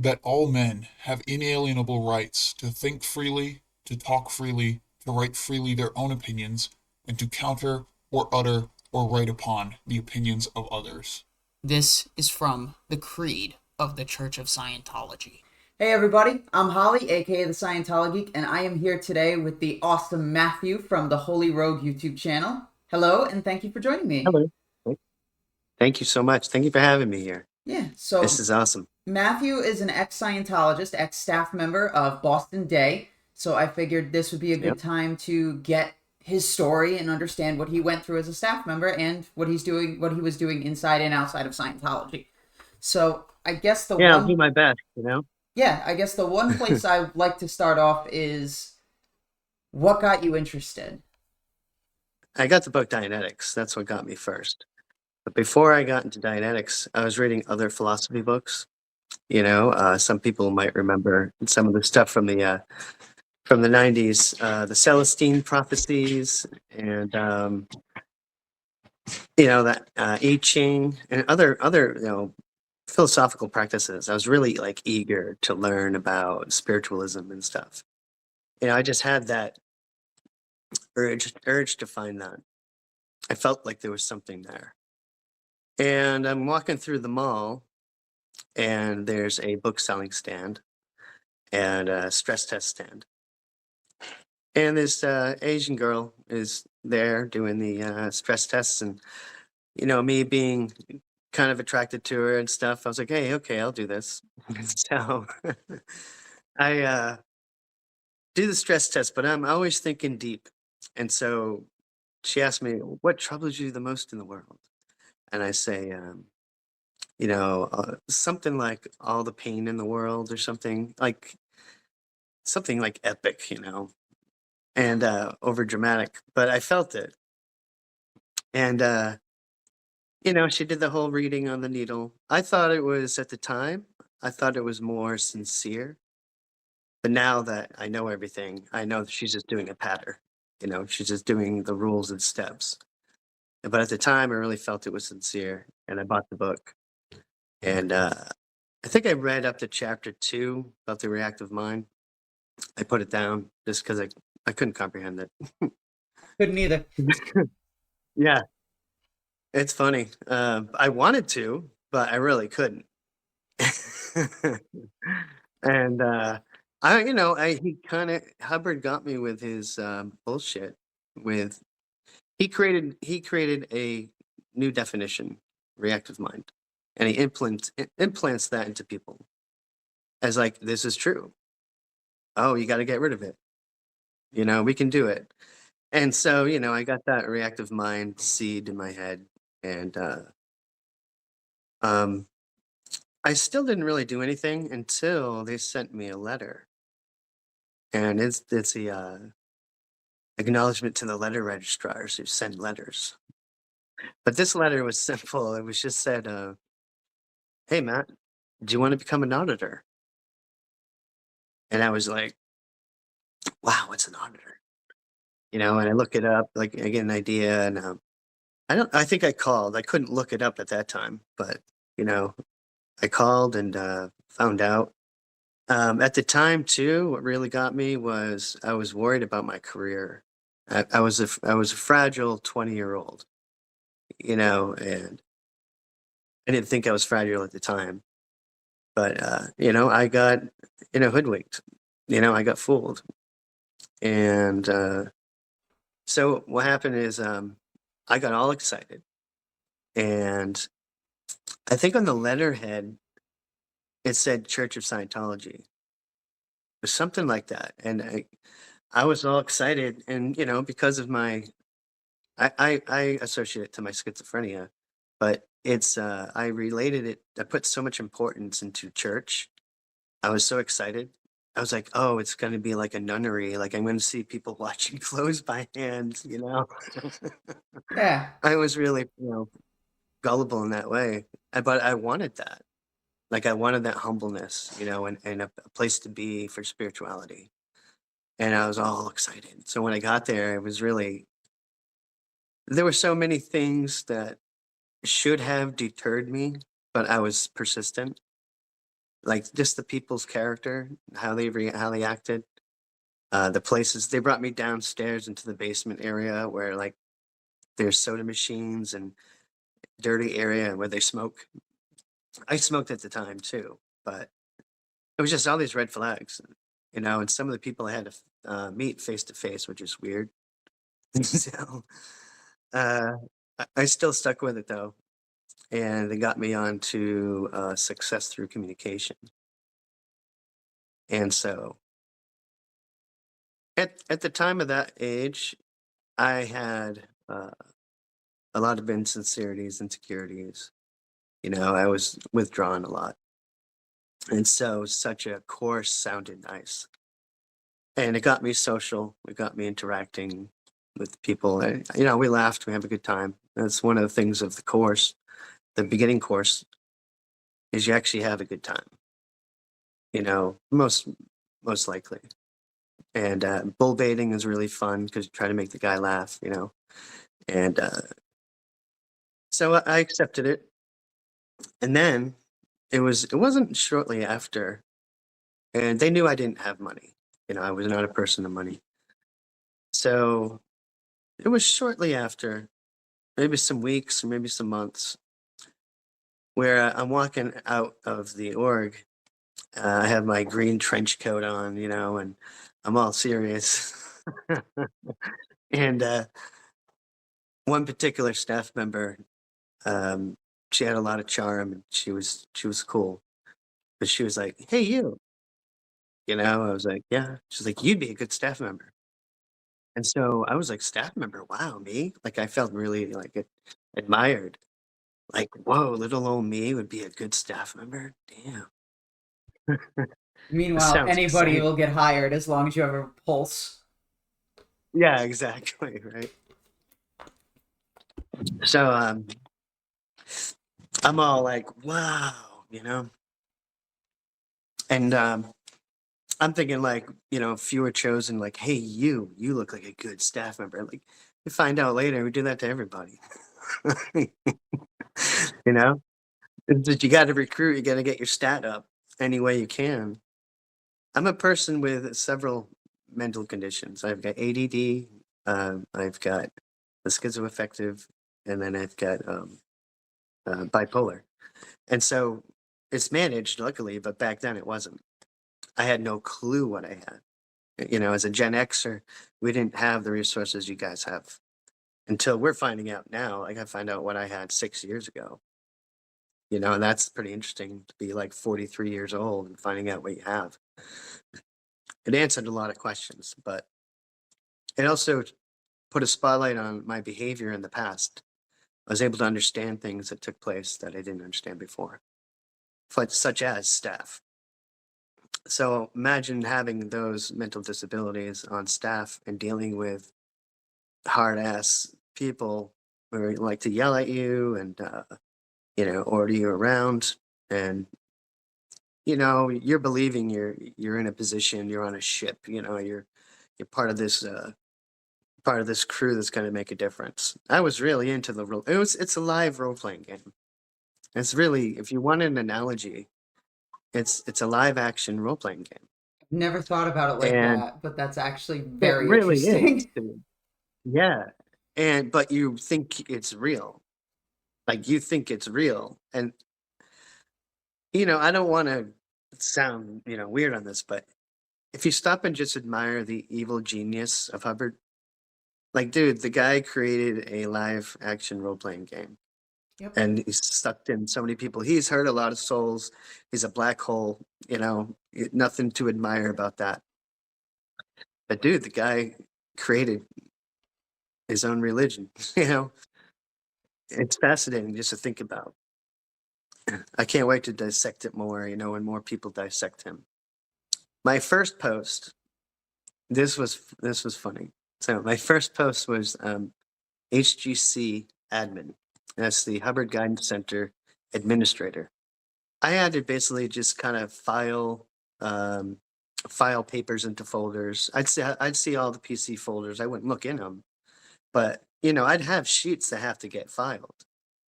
that all men have inalienable rights to think freely, to talk freely, to write freely their own opinions, and to counter or utter or write upon the opinions of others. This is from the Creed of the Church of Scientology. Hey everybody, I'm Holly, aka the ScientoloGeek, and I am here today with the awesome Matthew from the Holy Rogue YouTube channel. Hello, and thank you for joining me. Hello. Thank you so much. Thank you for having me here. Yeah, This so is awesome. Matthew is an ex-Scientologist, ex-staff member of Boston Day, so I figured this would be a good Yep. time to get his story and understand what he went through as a staff member and what he was doing inside and outside of Scientology. So I guess the Yeah, I'll do one my best. yeah, I guess the one place I'd like to start off is what got you interested? I got the book Dianetics. That's what got me first. But before I got into Dianetics, I was reading other philosophy books. Some people might remember some of the stuff from the 90s, the Celestine prophecies and that I Ching and other philosophical practices. I was really like eager to learn about spiritualism and stuff. I just had that urge to find that. I felt like there was something there. And I'm walking through the mall, and there's a book selling stand and a stress test stand. And this Asian girl is there doing the stress tests, and me being kind of attracted to her and stuff. I was like, hey, okay, I'll do this. So I do the stress test, but I'm always thinking deep. And so she asked me, what troubles you the most in the world? And I say, something like all the pain in the world or something like epic, and over dramatic. But I felt it. And, she did the whole reading on the needle. I thought it was at the time, I thought it was more sincere. But now that I know everything, I know that she's just doing a patter. She's just doing the rules and steps. But at the time, I really felt it was sincere, and I bought the book. And I think I read up to chapter 2 about the reactive mind. I put it down just because I couldn't comprehend it. Couldn't either. Yeah, it's funny. I wanted to, but I really couldn't. And he kind of Hubbard got me with his bullshit. With he created a new definition, reactive mind, and he implants that into people as like this is true. Oh, you got to get rid of it. We can do it. And so, I got that reactive mind seed in my head, and um, I still didn't really do anything until they sent me a letter, and it's a acknowledgement to the letter registrars who send letters. But this letter was simple. It was just said, "Hey, Matt, do you want to become an auditor?" And I was like, "Wow, what's an auditor?" And I look it up, like I get an idea, and I think I called. I couldn't look it up at that time, but you know, I called and found out. At the time, too, what really got me was I was worried about my career. I was a fragile 20-year-old, and I didn't think I was fragile at the time, but I got hoodwinked. I got fooled, and so what happened is I got all excited, and I think on the letterhead it said Church of Scientology or something like that, and I was all excited, and because of my I associate it to my schizophrenia, but it's I related it. I put so much importance into church. I was so excited. I was like, oh, it's going to be like a nunnery. Like I'm going to see people watching clothes by hand. Yeah. I was really, gullible in that way. But I wanted that. Like I wanted that humbleness, and a place to be for spirituality. And I was all excited. So when I got there, it was really, there were so many things that should have deterred me, but I was persistent. like just the people's character, how they acted. The places they brought me downstairs into the basement area where like there's soda machines and dirty area where they smoke. I smoked at the time too, but it was just all these red flags, and some of the people I had to meet face to face, which is weird. So uh, I still stuck with it though, and they got me on to success through communication. And so at the time of that age, I had a lot of insincerities, insecurities. I was withdrawn a lot. And so such a course sounded nice. And it got me social. It got me interacting with people. And, we laughed, we have a good time. That's one of the things of the course. The beginning course is you actually have a good time. Most likely. And bull baiting is really fun because you try to make the guy laugh, And so I accepted it. And then it wasn't shortly after, and they knew I didn't have money. I was not a person of money. So it was shortly after, maybe some weeks or maybe some months, where I'm walking out of the org. I have my green trench coat on, and I'm all serious. And one particular staff member, she had a lot of charm and she was cool. But she was like, "Hey, you." I was like, "Yeah." She's like, "You'd be a good staff member." And so I was like, "Staff member? Wow, me?" Like I felt really like admired. Like, whoa, little old me would be a good staff member. Damn. That Meanwhile, sounds anybody exciting. will get hired as long as you have a pulse. Yeah, exactly. Right. So I'm all like, wow, and I'm thinking like, if you were chosen, like, hey, you look like a good staff member. Like, you find out later, we do that to everybody. you know, it's just you got to recruit, you got to get your stat up any way you can. I'm a person with several mental conditions. I've got ADD, I've got the schizoaffective, and then I've got bipolar. And so it's managed, luckily, but back then it wasn't. I had no clue what I had. As a Gen Xer, we didn't have the resources you guys have until we're finding out now. Like I find out what I had 6 years ago. And that's pretty interesting to be like 43 years old and finding out what you have. It answered a lot of questions, but it also put a spotlight on my behavior in the past. I was able to understand things that took place that I didn't understand before, such as staff. So imagine having those mental disabilities on staff and dealing with hard ass people who like to yell at you and order you around, and you're believing you're in a position, you're on a ship, you're part of this crew that's going to make a difference. I was really into the role. It's a live role playing game. It's really, if you want an analogy, it's a live action role playing game, Never thought about it like and that, but that's actually it very really is, interesting. dude. Yeah, but you think it's real, like you think it's real, and I don't want to sound weird on this, but if you stop and just admire the evil genius of Hubbard, like dude, the guy created a live action role playing game. Yep. And he's sucked in so many people. He's hurt a lot of souls. He's a black hole, nothing to admire about that. But dude, the guy created his own religion, It's fascinating just to think about. I can't wait to dissect it more, when more people dissect him. My first post, this was funny. So my first post was HGC admin. That's the Hubbard Guidance Center administrator. I had to basically just kind of file papers into folders. I'd see all the PC folders. I wouldn't look in them, but I'd have sheets that have to get filed,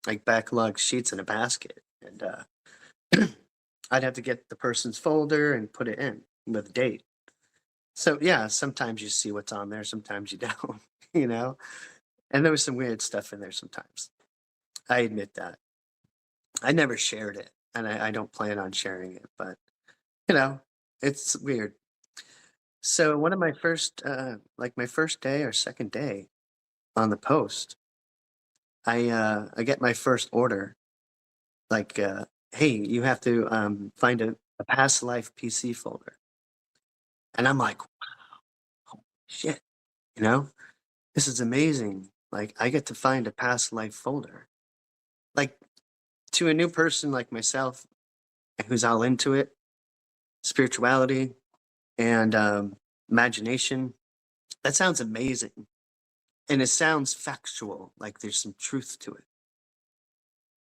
like backlog sheets in a basket, and I'd have to get the person's folder and put it in with a date. So yeah, sometimes you see what's on there, sometimes you don't, you know? And there was some weird stuff in there sometimes. I admit that. I never shared it, and I don't plan on sharing it, but you know, it's weird. So one of my first, like my first day or second day on the post, I get my first order, like, hey, you have to find a past life PC folder, and I'm like, oh, shit, you know, this is amazing. Like I get to find a past life folder. Like to a new person like myself who's all into it, spirituality and imagination. That sounds amazing. And it sounds factual, like there's some truth to it,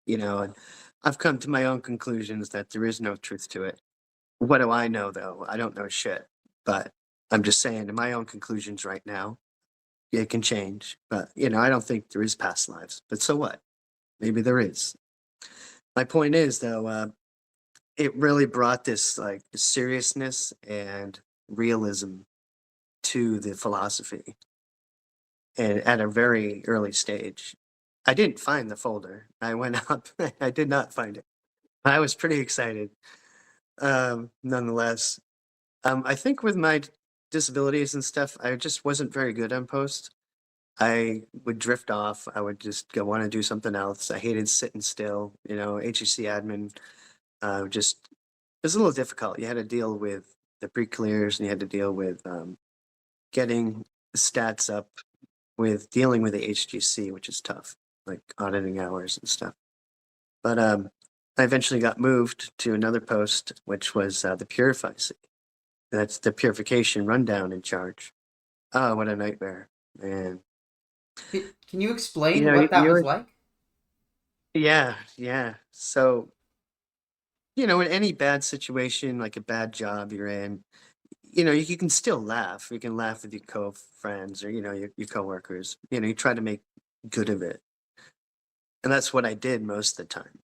you know. And I've come to my own conclusions that there is no truth to it. What do I know, though? I don't know shit. But I'm just saying, in my own conclusions right now, it can change. But, you know, I don't think there is past lives. But so what? Maybe there is. My point is, though, it really brought this like seriousness and realism to the philosophy and at a very early stage. I didn't find the folder. I went up, I did not find it. I was pretty excited, nonetheless. I think with my disabilities and stuff, I just wasn't very good on post. I would drift off. I would just go want to do something else. I hated sitting still. You know, HEC admin just it was a little difficult. You had to deal with the pre-clears and you had to deal with getting stats up with dealing with the HGC, which is tough, like auditing hours and stuff. But I eventually got moved to another post, which was the Purify C. That's the purification rundown in charge. Oh, what a nightmare, man. Can you You explain know, what that was like? yeah, yeah. So, you know, in any bad situation, like a bad job you're in, you know, you can still laugh. You can laugh with your co-friends or, you know, your coworkers. You know, you try to make good of it. And that's what I did most of the time.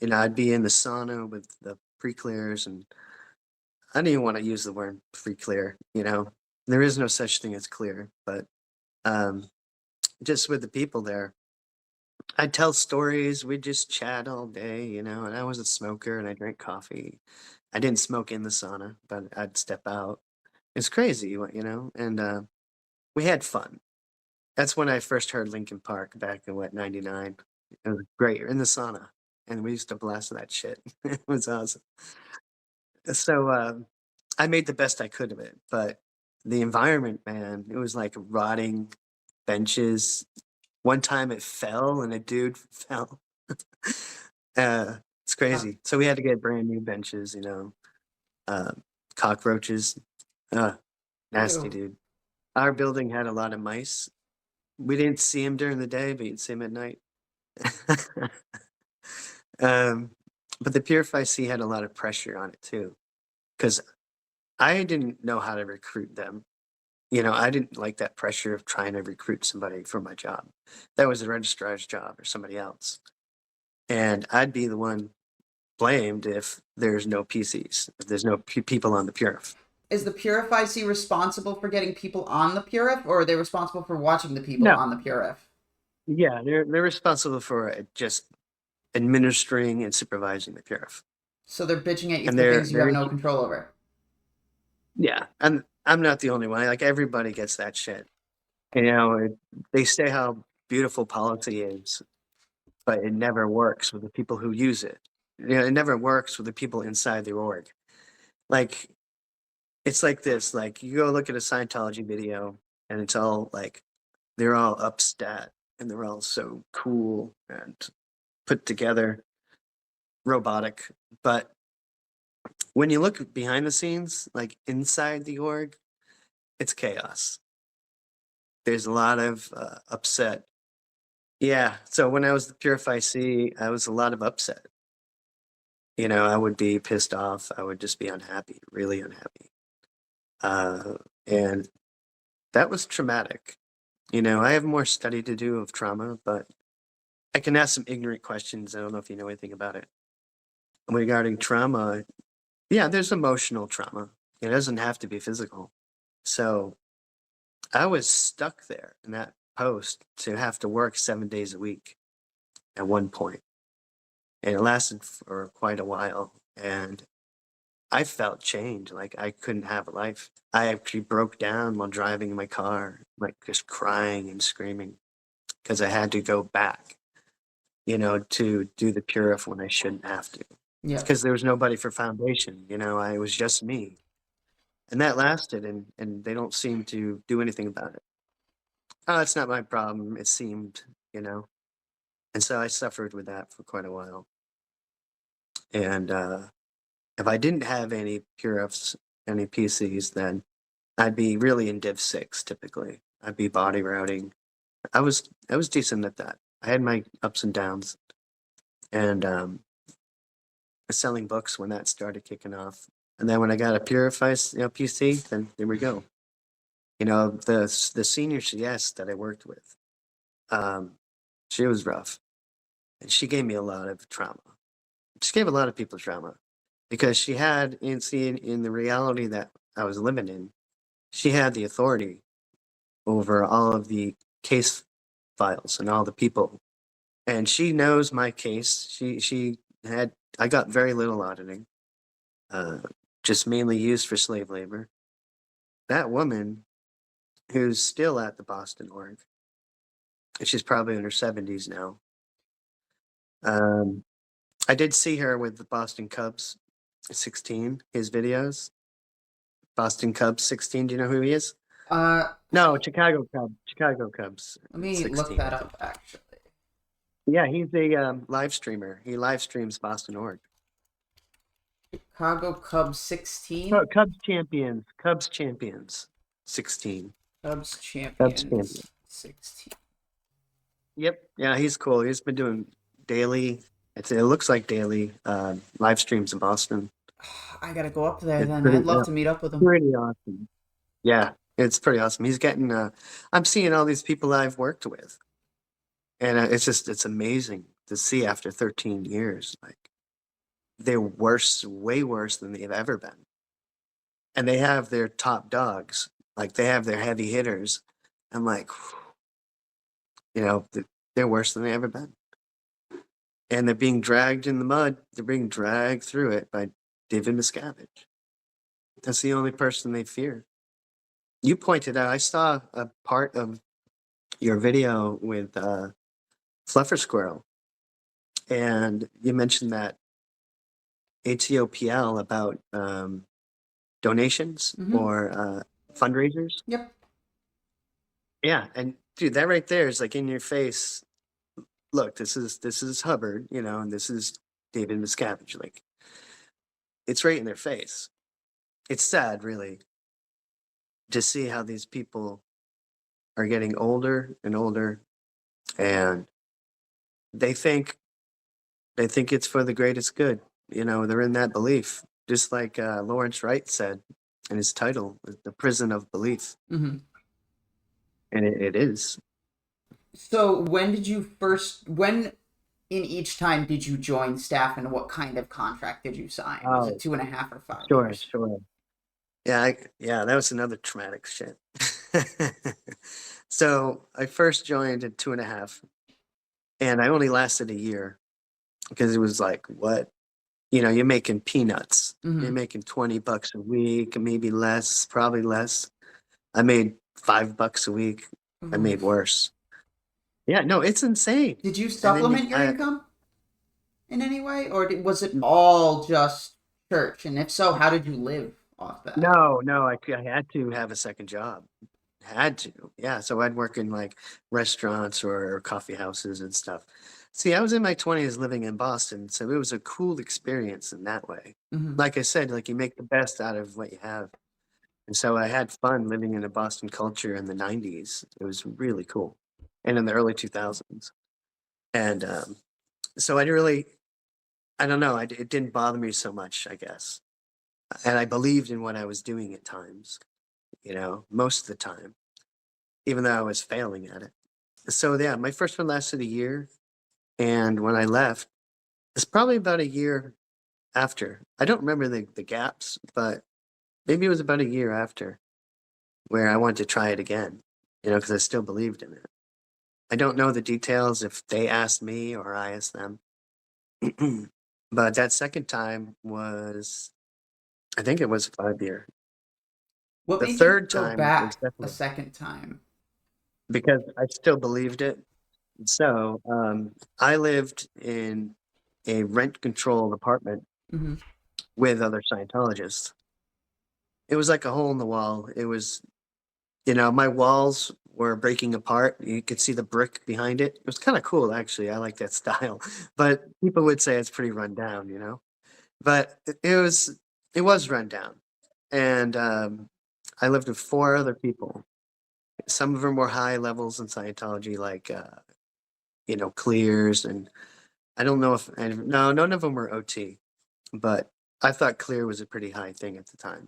You know, I'd be in the sauna with the pre-clears and I don't even want to use the word pre-clear, you know. There is no such thing as clear, but um just with the people there, I'd tell stories, we'd just chat all day, you know, and I was a smoker and I drank coffee. I didn't smoke in the sauna, but I'd step out. It's crazy, you know, and we had fun. That's when I first heard Linkin Park back in what, 99. It was great. In the sauna. And we used to blast that shit. It was awesome. So I made the best I could of it. But the environment, man, it was like rotting benches. One time it fell and a dude fell. It's Uh, crazy. So we had to get brand new benches, you know. Uh, cockroaches. Uh, nasty, Ew. dude. Our building had a lot of mice. We didn't see him during the day, but you'd see him at night. um, but the Purify C had a lot of pressure on it too, because I didn't know how to recruit them. You know, I didn't like that pressure of trying to recruit somebody for my job. That was the registrar's job or somebody else. And I'd be the one blamed if there's no PCs, if there's no people on the Purif. Is the Purify C responsible for getting people on the Purif, or are they responsible for watching the people No. on the Purif? Yeah, they're responsible for just administering and supervising the Purif. So they're bitching at you And for things you have they're no control over. yeah, and I'm not the only one. Like everybody gets that shit. You know, they say how beautiful policy is, but it never works with the people who use it. You know, it never works with the people inside the org. Like it's like this. Like you go look at a Scientology video, and it's all like they're all upstat and they're all so cool and put together, robotic. But when you look behind the scenes, like inside the org, it's chaos. There's a lot of upset. Yeah. So when I was the Purify C, I was a lot of upset. You know, I would be pissed off. I would just be unhappy, really unhappy. And that was traumatic. You know, I have more study to do of trauma, but I can ask some ignorant questions. I don't know if you know anything about it. regarding trauma, yeah, there's emotional trauma. It doesn't have to be physical. So I was stuck there in that post to have to work 7 days a week at one point, and it lasted for quite a while. And I felt change, like I couldn't have a life. I actually broke down while driving in my car, like just crying and screaming because I had to go back, to do the purif when I shouldn't have to. Yeah. Because there was nobody for foundation, I was just me. And that lasted, and they don't seem to do anything about it. Oh, it's not my problem, it seemed, you know. And so I suffered with that for quite a while. And if I didn't have any purifs, any PCs, then I'd be really in Div 6 typically. I'd be body routing. I was decent at that. I had my ups and downs, and selling books when that started kicking off. And then when I got a Purify, PC, then there we go. The senior CS that I worked with, um, she was rough, and she gave me a lot of trauma. She gave a lot of people trauma because she had in the reality that I was living in, she had the authority over all of the case files and all the people, and she knows my case. She had I got very little auditing, uh, just mainly used for slave labor. That woman, who's still at the Boston org, and she's probably in her 70s now. Um, I did see her with the Boston Cubs 16, his videos. Boston Cubs 16, do you know who he is? Uh, No, Chicago Cubs Let me look 16. that up, actually. Yeah, he's a live streamer. He live streams Boston org. Chicago Cubs 16. Oh, Cubs champions 16. Cubs Cubs champions champion. 16. Yep. Yeah, he's cool. He's been doing daily. It looks like daily live streams in Boston. I gotta go up there It's then. pretty, I'd love to meet up with him. pretty awesome. Yeah, it's pretty awesome. He's getting. I'm seeing all these people I've worked with, and it's amazing to see after 13 years. Like they're worse, way worse than they've ever been, and they have their top dogs. Like they have their heavy hitters. I'm like, they're worse than they ever been. And they're being dragged in the mud. They're being dragged through it by David Miscavige. That's the only person they fear. You pointed out, I saw a part of your video with Fluffer Squirrel, and you mentioned that ATOPL about donations or fundraisers. Yep. Yeah, and dude, that right there is like in your face. Look, this is Hubbard, and this is David Miscavige. Like, it's right in their face. It's sad, really, to see how these people are getting older and older, and they think it's for the greatest good. They're in that belief, just like Lawrence Wright said in his title, "The Prison of Belief," Mm-hmm. and it is. So when in each time did you join staff, and what kind of contract did you sign? Was it 2.5 or 5 Sure, years? sure. Yeah, that was another traumatic shit. So I first joined at 2.5, and I only lasted a year because it was like, what? You're making peanuts. Mhm. You're making $20 a week, maybe less, probably less. I made $5 a week. I made worse. Yeah, no, it's insane. Did you And then supplement your income in any way, or was it all just church? And if so, how did you live off that? No, I had to have a second job. Had to, yeah. So I'd work in like restaurants or coffee houses and stuff. See, I was in my 20s living in Boston, so it was a cool experience in that way. Mhm. Like I said, like you make the best out of what you have. And so I had fun living in a Boston culture in the 90s. It was really cool. And in the early 2000s. And so I don't know, it didn't bother me so much, I guess. And I believed in what I was doing at times, most of the time, even though I was failing at it. So yeah, my first one lasted a year. And when I left, it's probably about a year after. I don't remember the gaps, but maybe it was about a year after where I wanted to try it again, because I still believed in it. I don't know the details if they asked me or I asked them. But that second time was, I think it was 5 year. What The made you third go time was back a definitely second time? because I still believed it. So I lived in a rent controlled apartment Mm-hmm. with other Scientologists. It was like a hole in the wall. It was, my walls were breaking apart. You could see the brick behind it. It was kind of cool, actually. I like that style. But people would say it's pretty run down. But it was run down. And I lived with four other people. Some of them were high levels in Scientology, like, clears. And I don't know if, and no, none of them were OT, but I thought clear was a pretty high thing at the time.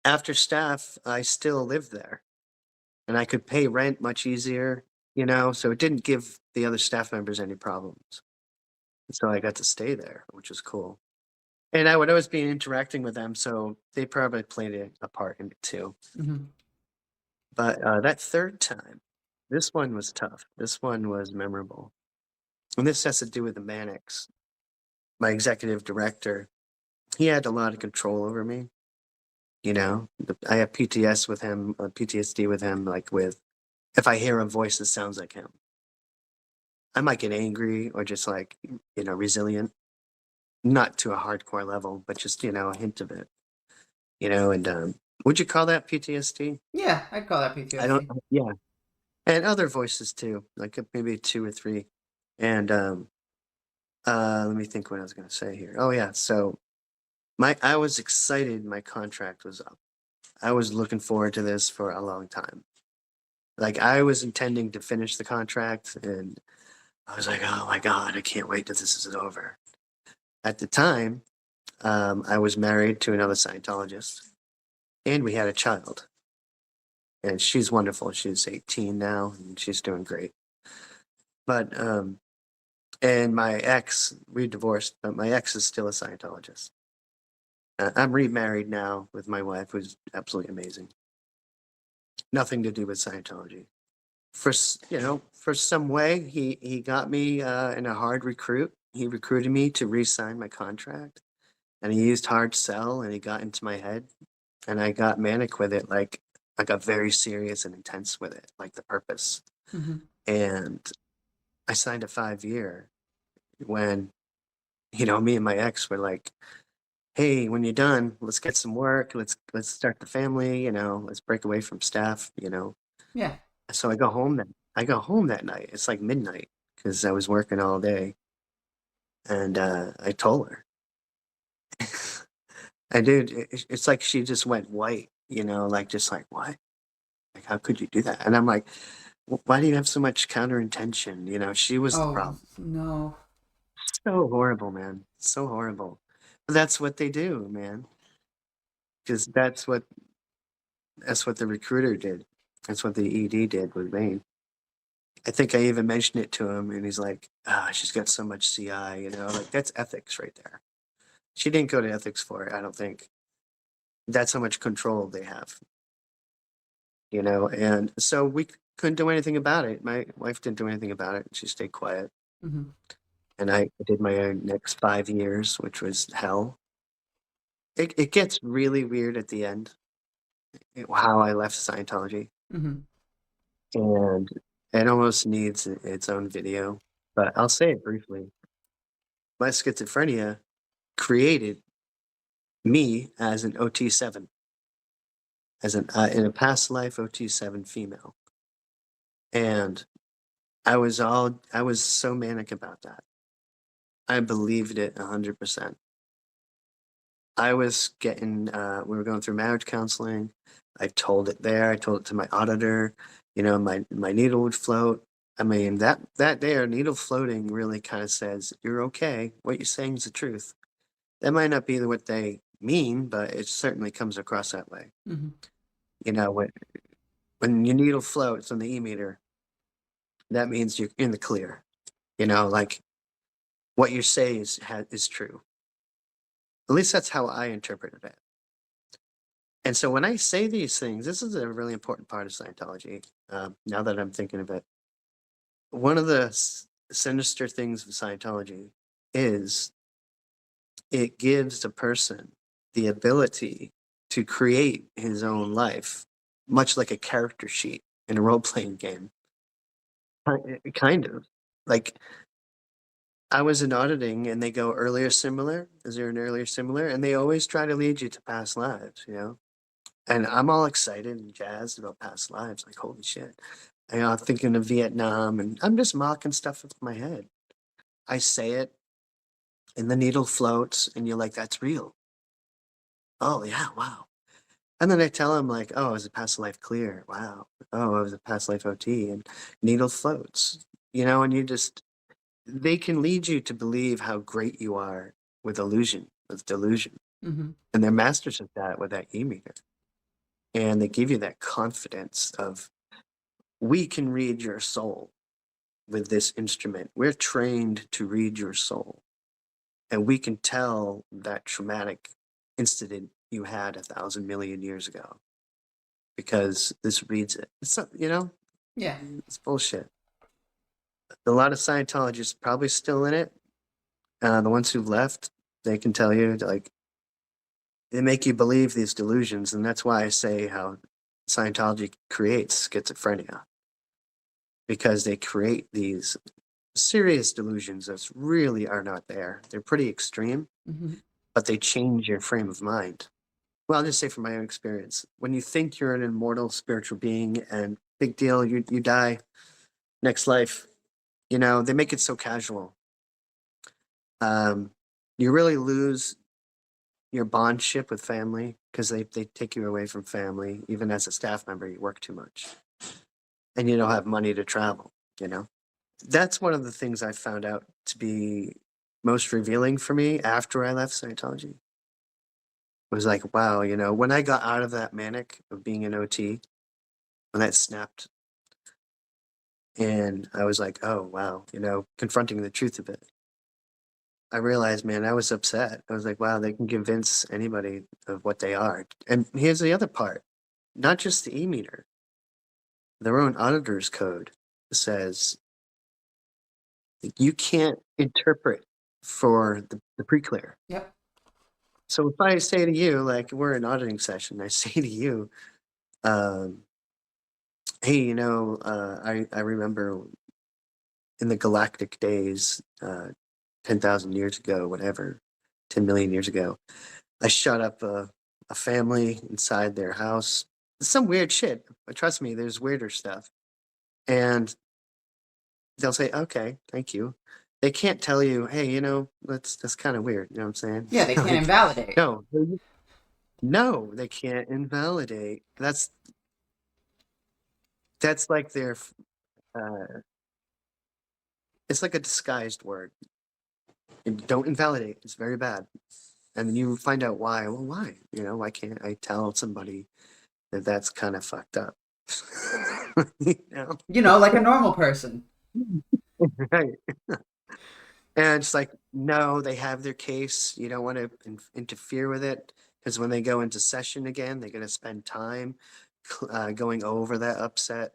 After staff, I still lived there and I could pay rent much easier, so it didn't give the other staff members any problems. So I got to stay there, which was cool. And I would always be interacting with them, so they probably played a part in it too. Mm-hmm. But that third time, this one was tough. This one was memorable. And this has to do with the Mannix. My executive director, he had a lot of control over me. I have PTSD with him, like with if I hear a voice that sounds like him. I might get angry or just like, resilient, not to a hardcore level, but just, a hint of it, and would you call that PTSD? Yeah, I'd call that I don't, PTSD. yeah. And other voices too, like maybe two or three. And let me think what I was going to say here. Oh, yeah. So I was excited my contract was up. I was looking forward to this for a long time. Like I was intending to finish the contract and I was like, oh my God, I can't wait till this is over. At the time, I was married to another Scientologist and we had a child. And she's wonderful. She's 18 now and she's doing great. But, and my ex, we divorced, but my ex is still a Scientologist. I'm remarried now with my wife, who's absolutely amazing. Nothing to do with Scientology. For some way, he got me in a hard recruit. He recruited me to re-sign my contract, and he used hard sell, and he got into my head, and I got manic with it. Like I got very serious and intense with it, like the purpose. Mm-hmm. And I signed a 5 year when me and my ex were like, "Hey, when you're done, let's get some work. Let's start the family. Let's break away from staff. Yeah. So I go home that night. It's like midnight because I was working all day, and I told her, and dude, it's like she just went white, like just like what? Like how could you do that? And I'm like, why do you have so much counter intention? She was the Oh problem. no. So horrible, man. So horrible. But that's what they do, man. Because that's what the recruiter did. That's what the ED did with me. I think I even mentioned it to him, and he's like, she's got so much CI, like that's ethics right there. She didn't go to ethics for it, I don't think. That's how much control they have, and so we couldn't do anything about it. My wife didn't do anything about it. She stayed quiet. Mm-hmm. And I did my next 5 years, which was hell. It gets really weird at the end, how I left Scientology. Mm-hmm. And it almost needs its own video, but I'll say it briefly. My schizophrenia created me as an OT7, as an in a past life OT7 female, and I was so manic about that. I believed it 100%. I was getting we were going through marriage counseling. I told it there. I told it to my auditor. My needle would float. I mean that day, our needle floating really kind of says you're okay. What you're saying is the truth. That might not be what they mean, but it certainly comes across that way. Mm-hmm. When your needle floats on the e-meter, that means you're in the clear. Like what you say is true. At least that's how I interpreted it. And so when I say these things, this is a really important part of Scientology. Now that I'm thinking of it, one of the sinister things of Scientology is it gives a person the ability to create his own life, much like a character sheet in a role playing game. Kind of. Like, I was in auditing and they go earlier similar. Is there an earlier similar? And they always try to lead you to past lives, you know? And I'm all excited and jazzed about past lives. Like, holy shit. I'm thinking of Vietnam and I'm just mocking stuff with my head. I say it and the needle floats and you're like, that's real. Oh, yeah, wow. And then I tell him, like, oh, it was a past life clear. Wow. Oh, it was a past life OT and needle floats, you know, and you just, they can lead you to believe how great you are with illusion, with delusion. Mm-hmm. And they're masters of that with that e-meter. And they give you that confidence of, we can read your soul with this instrument. We're trained to read your soul. And we can tell that traumatic incident you had 1,000 million years ago because this reads it. It's not, you know, Yeah. it's bullshit. A lot of Scientologists probably still in it. The ones who've left, they can tell you, like, they make you believe these delusions. And that's why I say how Scientology creates schizophrenia, because they create these serious delusions that really are not there. They're pretty extreme, Mm-hmm. but they change your frame of mind. Well, I'll just say from my own experience, when you think you're an immortal spiritual being and big deal, you die, next life, you know, they make it so casual. You really lose your bondship with family because they take you away from family. Even as a staff member, you work too much and you don't have money to travel, you know? That's one of the things I found out to be most revealing for me after I left Scientology. Was like, wow, you know, when I got out of that manic of being an OT, when that snapped, and I was like, oh, wow, you know, confronting the truth of it. I realized, man, I was upset. I was like, wow, they can convince anybody of what they are. And here's the other part, not just the e-meter, their own auditor's code says you can't interpret for the pre-clear. Yep. So if I say to you, like, we're in auditing session, I say to you, hey, you know, I remember in the galactic days, 10,000 years ago, whatever, 10 million years ago, I shut up a family inside their house. Some weird shit. But trust me, there's weirder stuff. And they'll say, okay, thank you. They can't tell you, hey, you know, that's kind of weird. You know what I'm saying? Yeah, they can't Like, invalidate. no, they can't invalidate. That's like their, uh, it's like a disguised word. Don't invalidate. It's very bad. And then you find out why. Well, why? You know, why can't I tell somebody that that's kind of fucked up? You know? You know, like a normal person. Right. And it's like, no, they have their case. You don't want to interfere with it because when they go into session again, they're going to spend time going over that upset.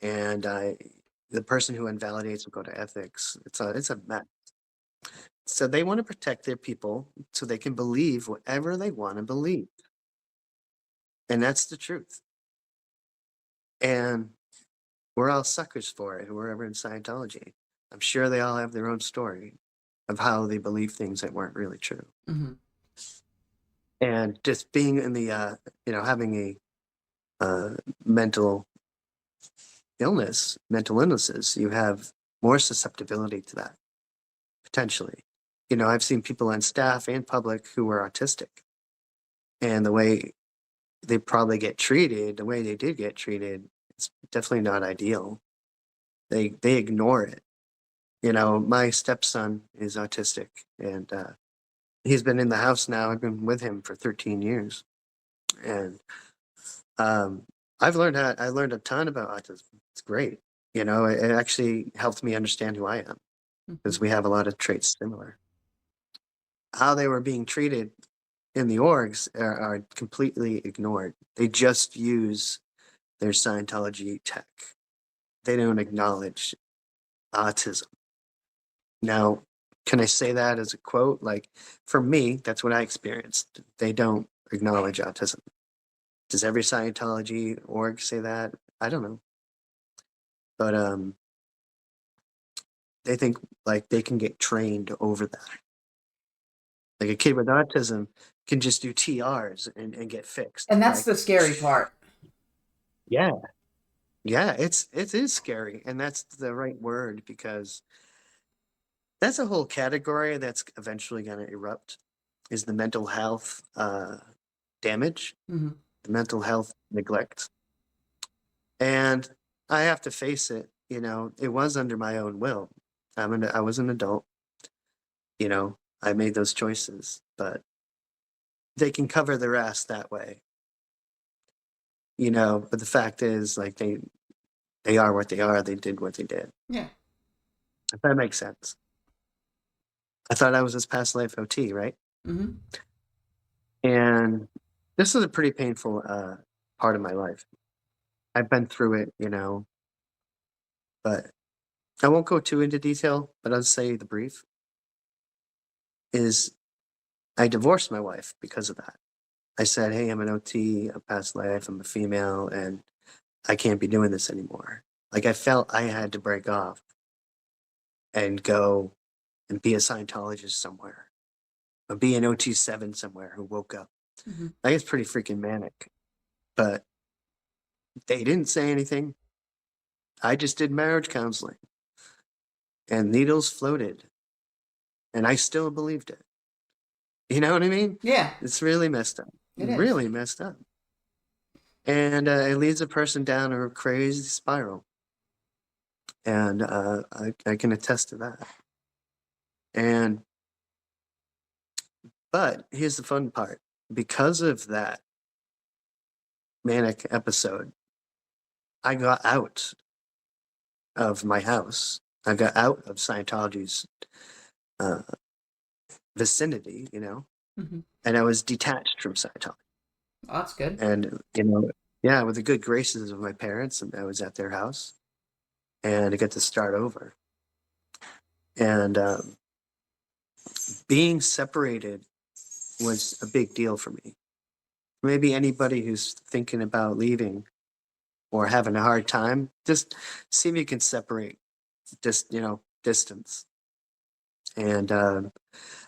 And the person who invalidates will go to ethics. It's a mess. So they want to protect their people so they can believe whatever they want to believe. And that's the truth. And we're all suckers for it who are ever in Scientology. I'm sure they all have their own story of how they believe things that weren't really true. Mm-hmm. And just being in the, you know, having a mental illnesses, you have more susceptibility to that, potentially. You know, I've seen people on staff and public who are autistic. And the way they probably get treated, the way they did get treated, it's definitely not ideal. They ignore it. You know, my stepson is autistic, and he's been in the house now. I've been with him for 13 years, and I learned a ton about autism. It's great. You know, it actually helped me understand who I am because we have a lot of traits similar. How they were being treated in the orgs are completely ignored. They just use their Scientology tech. They don't acknowledge autism. Now, can I say that as a quote? Like, for me, that's what I experienced. They don't acknowledge autism. Does every Scientology org say that? I don't know. But they think like they can get trained over that. Like a kid with autism can just do TRs and get fixed. And that's Like, the scary part. yeah, yeah, it is scary, and that's the right word because that's a whole category that's eventually going to erupt. Is the mental health damage, Hmm. the mental health neglect, and I have to face it. It was under my own will. I was an adult. I made those choices, but they can cover their ass that way. But the fact is, like they are what they are. They did what they did. Yeah. If that makes sense. I thought I was this past life OT, right? Hmm. And this is a pretty painful part of my life. I've been through it, but I won't go too into detail, but I'll say the brief is I divorced my wife because of that. I said, hey, I'm an OT, a past life, I'm a female, and I can't be doing this anymore. Like I felt I had to break off and go and be a Scientologist somewhere or be an OT7 somewhere who woke up. Hmm. Like it's pretty freaking manic, but they didn't say anything. I just did marriage counseling and needles floated and I still believed it. You know what I mean? Yeah, It's really messed up. it is. Really messed up. And it leads a person down a crazy spiral. And I can attest to that. And but here's the fun part. Because of that manic episode, I got out of my house. I got out of Scientology's uh, vicinity, Hmm. and I was detached from Scientology. Oh, that's good. And, yeah, with the good graces of my parents, and I was at their house and I got to start over. And being separated was a big deal for me. Maybe anybody who's thinking about leaving or having a hard time, just see if you can separate distance. And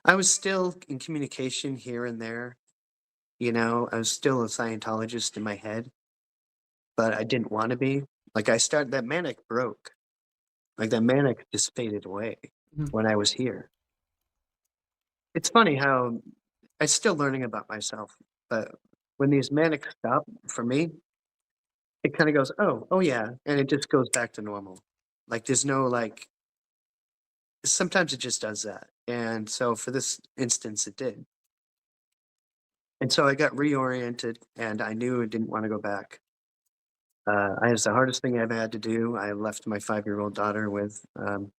I was still in communication here and there. I was still a Scientologist in my head, but I didn't want to be. Like that manic broke. Like that manic just faded away Mhm. when I was here. It's funny how I'm still learning about myself, but when these manic stop for me, it kind of goes, oh yeah, and it just goes back to normal. Like there's no like. Sometimes it just does that, and so for this instance, it did. And so I got reoriented, and I knew I didn't want to go back. It was the hardest thing I've had to do. I left my 5-year-old daughter with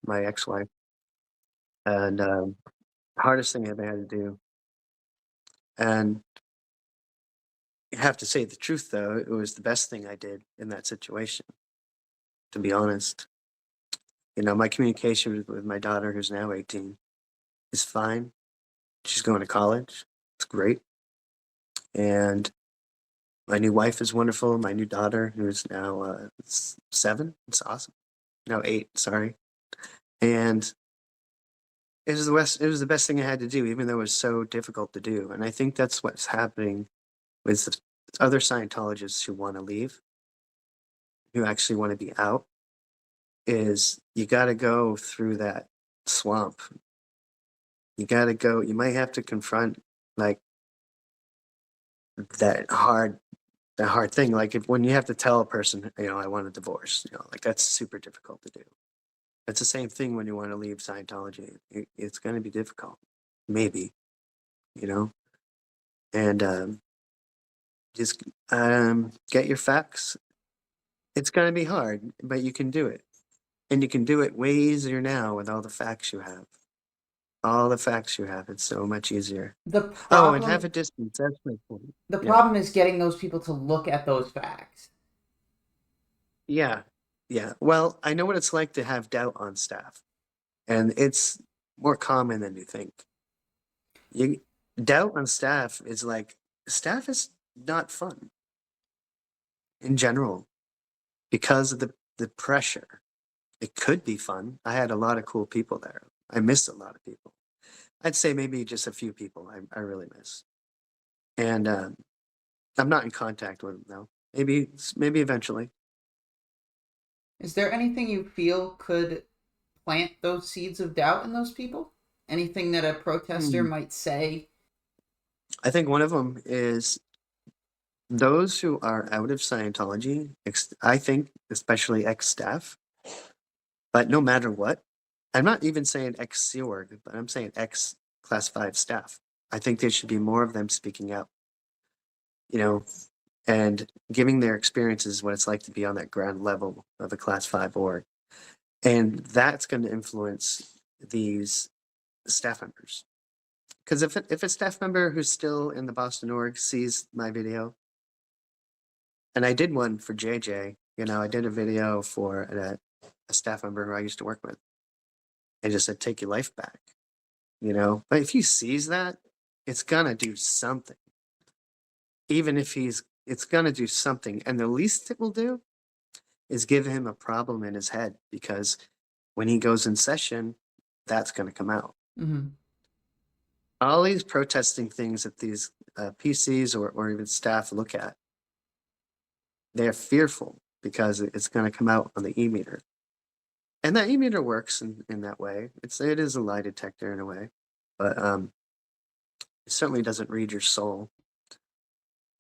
my ex-wife, and hardest thing I've had to do. And I have to say the truth, though, it was the best thing I did in that situation. To be honest, my communication with my daughter, who's now 18, is fine. She's going to college. It's great, and my new wife is wonderful. My new daughter, who's now 7, it's awesome. No, 8. Sorry, and it was the best thing I had to do, even though it was so difficult to do. And I think that's what's happening with the other Scientologists who want to leave, who actually want to be out, is you got to go through that swamp. You got to go. You might have to confront like that hard, that hard thing. Like when you have to tell a person, I want a divorce. Like that's super difficult to do. It's the same thing when you want to leave Scientology. It's going to be difficult, maybe, you know, and just get your facts. It's going to be hard, but you can do it. And you can do it way easier now with all the facts you have. all the facts you have. It's so much easier. The Oh, and have a problem distance. That's my point. the Yeah. problem is getting those people to look at those facts. Yeah. Yeah. Well, I know what it's like to have doubt on staff, and it's more common than you think. You doubt on staff is like staff is not fun in general because of the pressure. It could be fun. I had a lot of cool people there. I missed a lot of people. I'd say maybe just a few people I really miss. And I'm not in contact with them now. Maybe eventually. Is there anything you feel could plant those seeds of doubt in those people? Anything that a protester Hmm. might say? I think one of them is those who are out of Scientology, I think especially ex-staff, but no matter what, I'm not even saying ex-Sea Org, but I'm saying ex-Class 5 staff. I think there should be more of them speaking out, you know, and giving their experiences what it's like to be on that ground level of a Class 5 org. And that's going to influence these staff members. Because if a staff member who's still in the Boston org sees my video, and I did one for JJ, I did a video for a staff member who I used to work with. I just said, take your life back, But if he sees that, it's going to do something. Even if it's going to do something. And the least it will do is give him a problem in his head, because when he goes in session, that's going to come out. Mm-hmm. All these protesting things that these PCs or even staff look at, they're fearful because it's going to come out on the e-meter. And that e-meter works in that way. It is a lie detector in a way, but it certainly doesn't read your soul.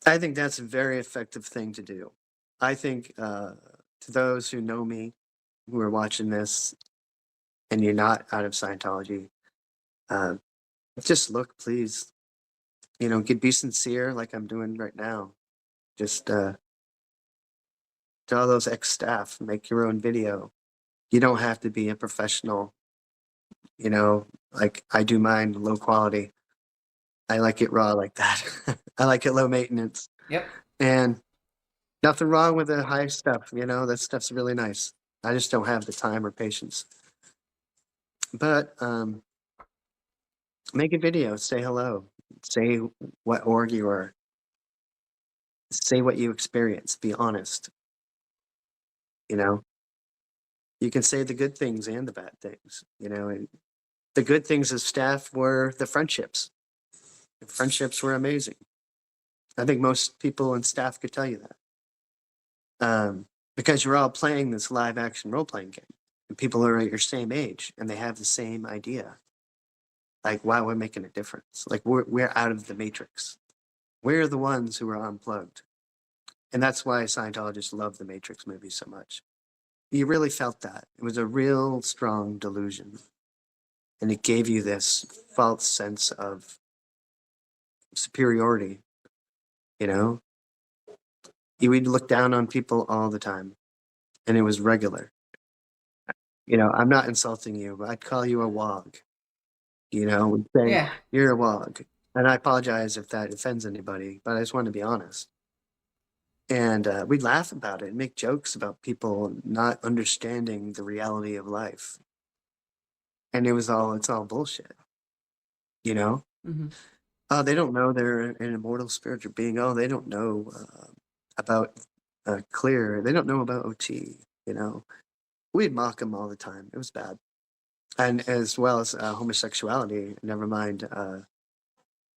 I think that's a very effective thing to do. I think to those who know me, who are watching this, and you're not out of Scientology, just look, please. Be sincere like I'm doing right now. Just to all those ex-staff, make your own video. You don't have to be a professional, like I do mine low quality. I like it raw like that. I like it low maintenance. Yep. And nothing wrong with the high stuff, that stuff's really nice. I just don't have the time or patience. But make a video, say hello, say what org you are, say what you experience, be honest. You can say the good things and the bad things, and the good things of staff were the friendships. The friendships were amazing. I think most people in staff could tell you that. Because you're all playing this live action role playing game, and people are at your same age and they have the same idea. Like, why we're making a difference. Like, we're out of the matrix. We're the ones who are unplugged. And that's why Scientologists love the Matrix movies so much. You really felt that. It was a real strong delusion. And it gave you this false sense of superiority. You would look down on people all the time. And it was regular. I'm not insulting you, but I'd call you a wog. Would say, Yeah. you're a wog. And I apologize if that offends anybody, but I just want to be honest. And we'd laugh about it and make jokes about people not understanding the reality of life. And it's all bullshit. Mm-hmm. Oh, they don't know they're an immortal spiritual being. Oh, they don't know about clear. They don't know about OT. We'd mock them all the time. It was bad. And as well as homosexuality, never mind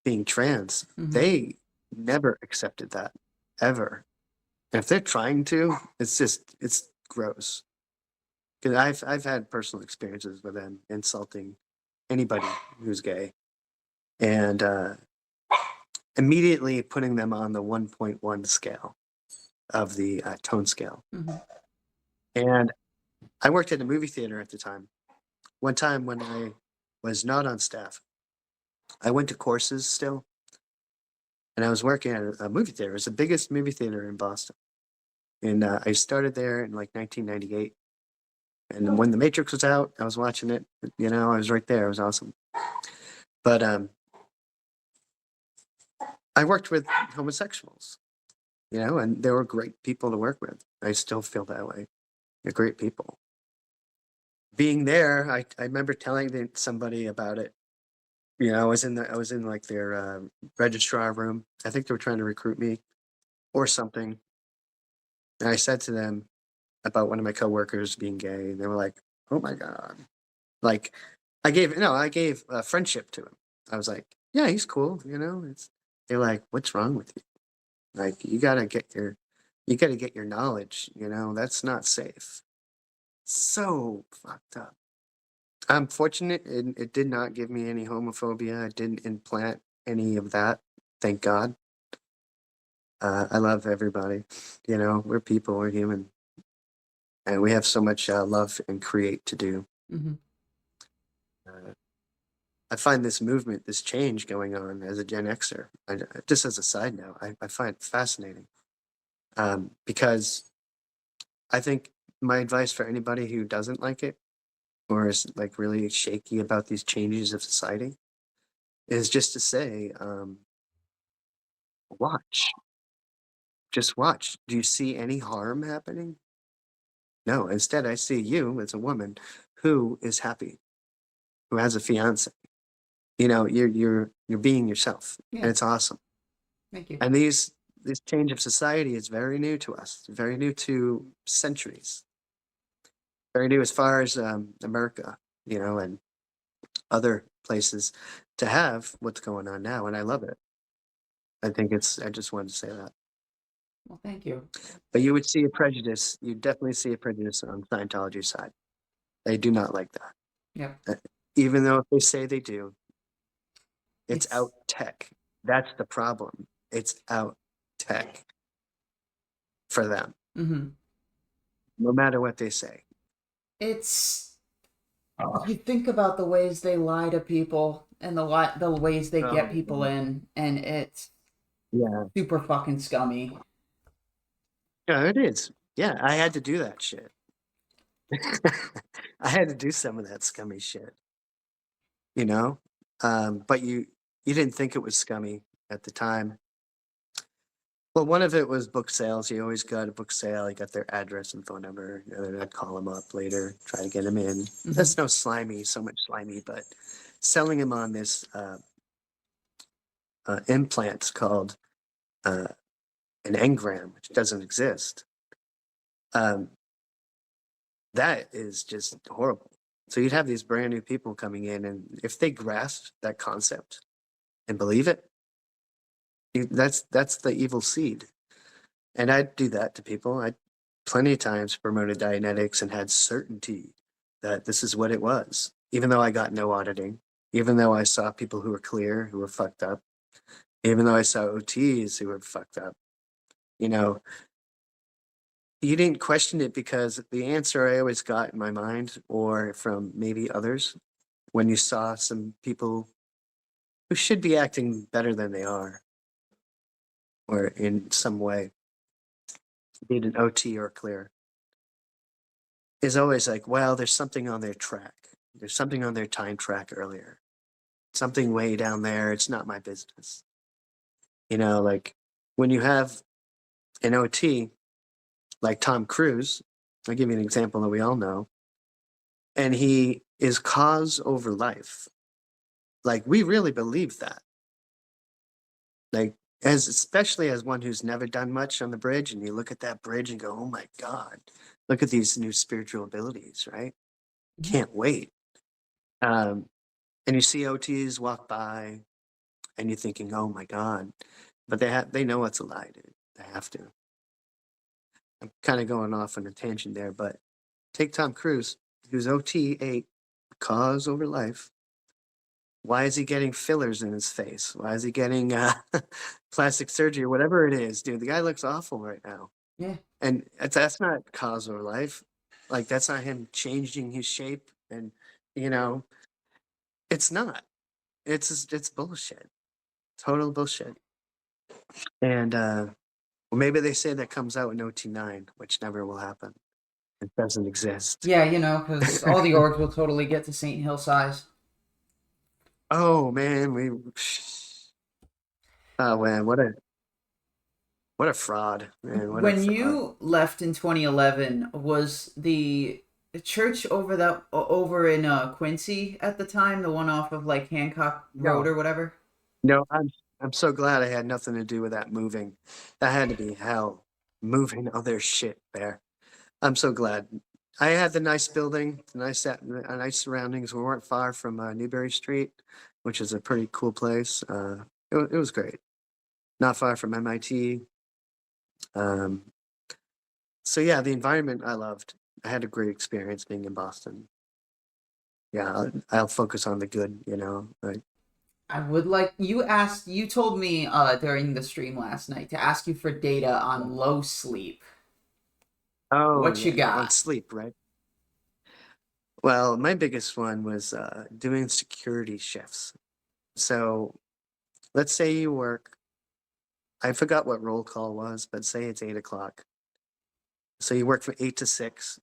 being trans, Mm-hmm. they never accepted that, ever. And if they're trying to, it's gross. Because I've had personal experiences with them insulting anybody who's gay, and immediately putting them on the 1.1 scale of the tone scale. Mm-hmm. And I worked at a movie theater at the time. One time when I was not on staff, I went to courses still, and I was working at a movie theater. It was the biggest movie theater in Boston. And I started there in like 1998. And when The Matrix was out, I was watching it. I was right there. It was awesome. But I worked with homosexuals, and they were great people to work with. I still feel that way. They're great people. Being there, I remember telling somebody about it. I was in like their registrar room. I think they were trying to recruit me or something. And I said to them about one of my coworkers being gay, and they were like, "Oh my God!" Like, I gave friendship to him. I was like, "Yeah, he's cool." They're like, "What's wrong with you? Like, you gotta get your knowledge. That's not safe." So fucked up. I'm fortunate it did not give me any homophobia. It didn't implant any of that. Thank God. I love everybody. We're people, we're human, and we have so much love and create to do. Mm-hmm. Uh, I find this movement, this change going on as a Gen Xer, just as a side note, I find it fascinating because I think my advice for anybody who doesn't like it or is like really shaky about these changes of society is just to say, watch, just watch. Do you see any harm happening? No. Instead, I see you as a woman who is happy, who has a fiance. You're being yourself, Yeah. and it's awesome. Thank you. And this change of society is very new to us, very new to centuries, very new as far as America, and other places to have what's going on now, and I love it. I just wanted to say that. Well, thank you. But you would see a prejudice, you definitely see a prejudice on Scientology's side. They do not like that. Yep. Even though if they say they do, it's It's out tech. That's the problem. It's out tech for them, mm-hmm. no matter what they say. It's you think about the ways they lie to people and the ways they get people in, and it's Yeah. super fucking scummy. Yeah, it is. Yeah, I had to do that shit. I had to do some of that scummy shit, you know? But you didn't think it was scummy at the time. Well, one of it was book sales. You always got a book sale. You got their address and phone number. And then I'd call them up later, try to get them in. Mm-hmm. That's no slimy, so much slimy, but selling them on this implant called an engram, which doesn't exist. Um, that is just horrible. So you'd have these brand new people coming in, and if they grasp that concept and believe it, that's the evil seed. And I'd do that to people. I plenty of times promoted Dianetics and had certainty that this is what it was, even though I got no auditing, even though I saw people who were clear, who were fucked up, even though I saw OTs who were fucked up. You didn't question it because the answer I always got in my mind or from maybe others when you saw some people who should be acting better than they are or in some way, be it an OT or clear, is always like, well, there's something on their track. There's something on their time track earlier. Something way down there. It's not my business. Like when you have an OT like Tom Cruise, I'll give you an example that we all know, and he is cause over life. Like we really believe that. Like especially as one who's never done much on the bridge, and you look at that bridge and go, oh my God, look at these new spiritual abilities, right? Can't wait. And you see OTs walk by and you're thinking, oh my God. But they know it's a lie, dude. They have to. I'm kind of going off on a tangent there, but take Tom Cruise, who's OT8, cause over life. Why is he getting fillers in his face? Why is he getting plastic surgery or whatever it is? Dude, the guy looks awful right now. Yeah. And that's not cause over life. Like, that's not him changing his shape. And, it's not. It's bullshit. Total bullshit. And well, maybe they say that comes out in OT9, which never will happen. It doesn't exist. Yeah, because all the orgs will totally get to Saint Hill size. Oh man, oh man, what a fraud, man, what a When fraud. you left in 2011, was the church over in Quincy at the time, the one off of like Hancock Road No, or whatever? no, I'm so glad I had nothing to do with that moving. That had to be hell, moving other shit there. I'm so glad. I had the nice building, nice surroundings. We weren't far from Newberry Street, which is a pretty cool place. It was great. Not far from MIT. Um, so yeah, the environment I loved. I had a great experience being in Boston. Yeah, I'll focus on the good, Like, I would like you told me during the stream last night to ask you for data on low sleep. oh What you yeah, on got? sleep, right? Well, my biggest one was doing security shifts. So let's say you work. I forgot what roll call was, but say it's 8 o'clock. So you work from 8 to 6,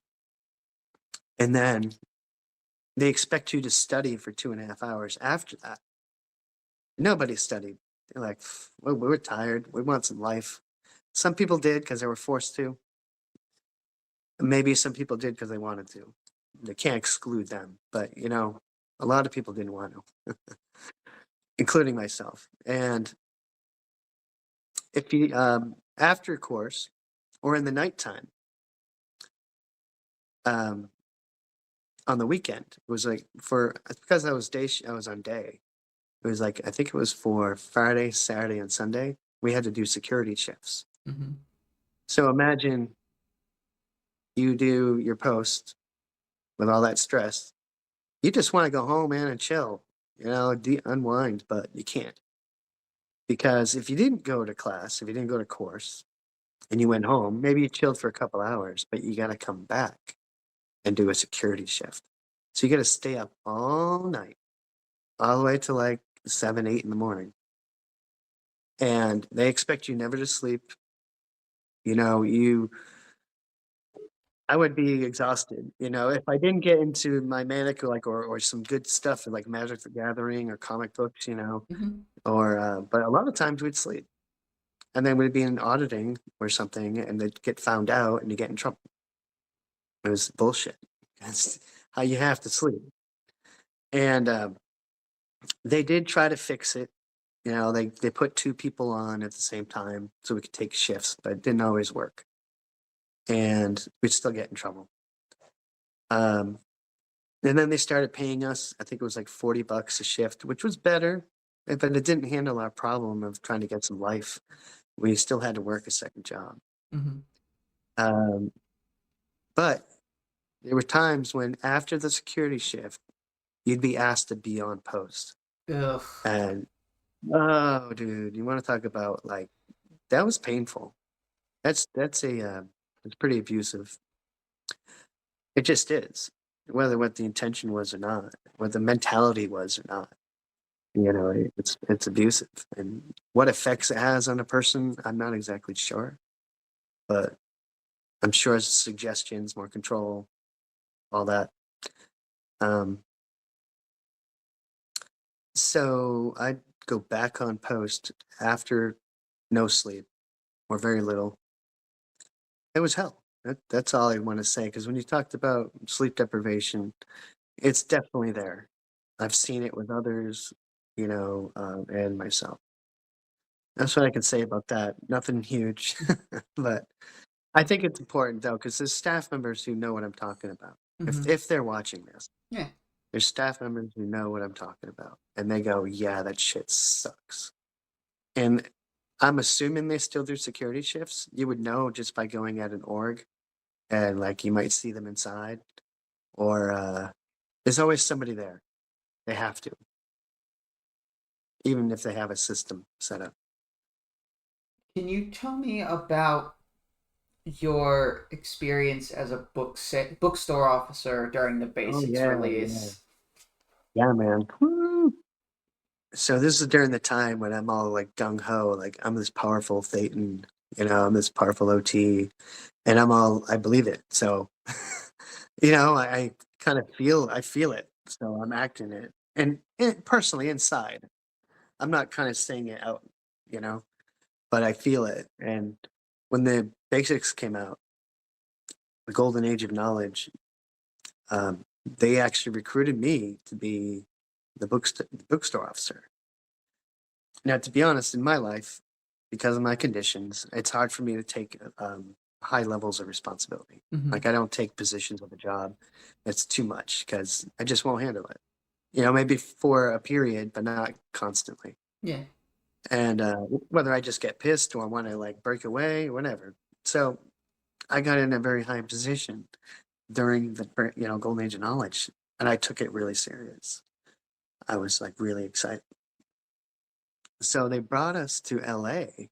and then they expect you to study for 2.5 hours after that. Nobody studied. They're like, well, we're tired. We want some life. Some people did because they were forced to. Maybe some people did because they wanted to. They can't exclude them, but a lot of people didn't want to, including myself. And if you after course or in the nighttime, um, on the weekend, it was like because I was on day. It was like I think it was for Friday, Saturday, and Sunday. We had to do security shifts. Mm-hmm. So imagine you do your post with all that stress. You just want to go home, man, and chill, unwind, but you can't. Because if you didn't go to class, if you didn't go to course, and you went home, maybe you chilled for a couple hours, but you got to come back and do a security shift. So you got to stay up all night, all the way to like 7, 8 in the morning. And they expect you never to sleep. You know, you I would be exhausted. If I didn't get into my manic or some good stuff like Magic the Gathering or comic books, Mm-hmm. or but a lot of times we'd sleep. And then we'd be in auditing or something and they'd get found out and you get in trouble. It was bullshit. That's how you have to sleep. And they did try to fix it. They put two people on at the same time so we could take shifts, but it didn't always work. And we'd still get in trouble. Um, and then they started paying us, I think it was like $40 a shift, which was better, but it didn't handle our problem of trying to get some life. We still had to work a second job. Mm-hmm. Um, but there were times when after the security shift, you'd be asked to be on post. Ugh. And oh, dude, you want to talk about like that was painful. It's pretty abusive. It just is, whether what the intention was or not, what the mentality was or not. It's abusive, and what effects it has on a person, I'm not exactly sure, but I'm sure it's suggestions, more control, all that. Um, so I'd go back on post after no sleep or very little. It was hell. That's all I want to say. Because when you talked about sleep deprivation, it's definitely there. I've seen it with others, and myself. That's what I can say about that. Nothing huge, but I think it's important though, because there's staff members who know what I'm talking about. If Mm-hmm. if they're watching this, Yeah. there's staff members who know what I'm talking about, and they go, "Yeah, that shit sucks." And I'm assuming they still do security shifts. You would know just by going at an org, and like you might see them inside, or there's always somebody there. They have to, even if they have a system set up. Can you tell me about your experience as a bookstore officer during the Oh Basics yeah, yeah, release? yeah, man. Woo! So this is during the time when I'm all like gung ho, like I'm this powerful Thetan, I'm this powerful OT, and I believe it. So, I kind of I feel it. So I'm acting it, and personally inside. I'm not kind of saying it out, you know, but I feel it. And when the basics came out, the golden age of knowledge, they actually recruited me to be the bookstore officer. Now, to be honest, in my life, because of my conditions, it's hard for me to take high levels of responsibility. Mhm. Like I don't take positions of a job. That's too much because I just won't handle it. You know, maybe for a period, but not constantly. Yeah. And whether I just get pissed or want to like break away or whatever. So I got in a very high position during the golden age of knowledge, and I took it really serious. I was like really excited. So they brought us to LA,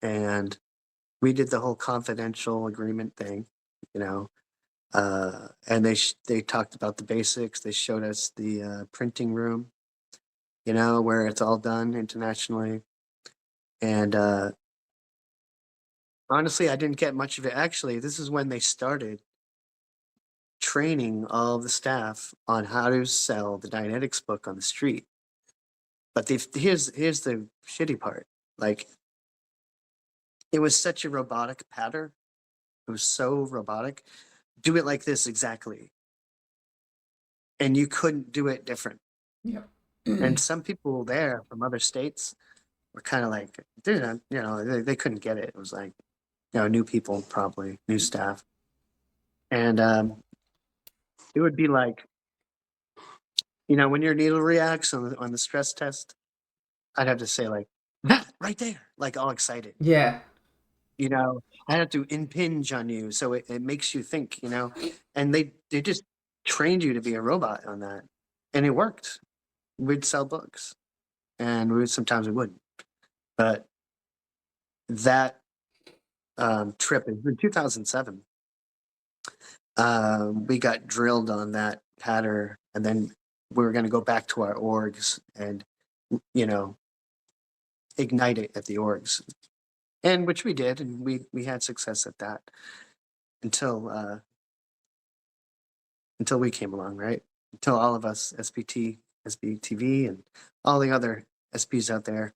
and we did the whole confidential agreement thing, you know. And they talked about the basics. They showed us the printing room, you know, where it's all done internationally. And honestly, I didn't get much of it. Actually, this is when they started training all of the staff on how to sell the Dianetics book on the street. But here's the shitty part. Like, it was such a robotic pattern. It was so robotic. Do it like this exactly. And you couldn't do it different. Yep. And some people there from other states were kind of like, dude, they couldn't get it. It was like, new people, probably new staff. And it would be like, when your needle reacts on the stress test, I'd have to say like, that right there, like all excited. Yeah. I have to impinge on you, so it makes you think, and they just trained you to be a robot on that, and it worked. We'd sell books, and sometimes we wouldn't. But that trip in 2007, we got drilled on that pattern, and then we were going to go back to our orgs and, ignite it at the orgs, and which we did, and we had success at that until we came along, right? Until all of us, SBT, SBTV, and all the other SPs out there,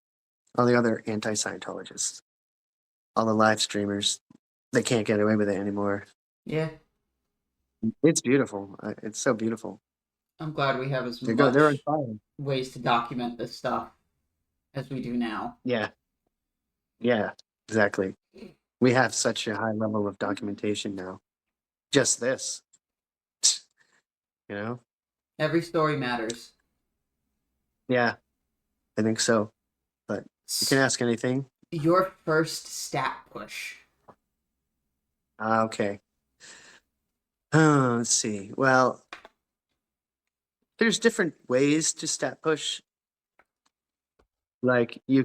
all the other anti-Scientologists, all the live streamers, they can't get away with it anymore. Yeah. It's beautiful. It's so beautiful. I'm glad we have as They're much on fire. ways to document this stuff as we do now. Yeah. Yeah, exactly. We have such a high level of documentation now. Just this, you know? Every story matters. Yeah, I think so. But you can ask anything. Your first stat push. Okay. Let's see. Well, there's different ways to stat push. Like we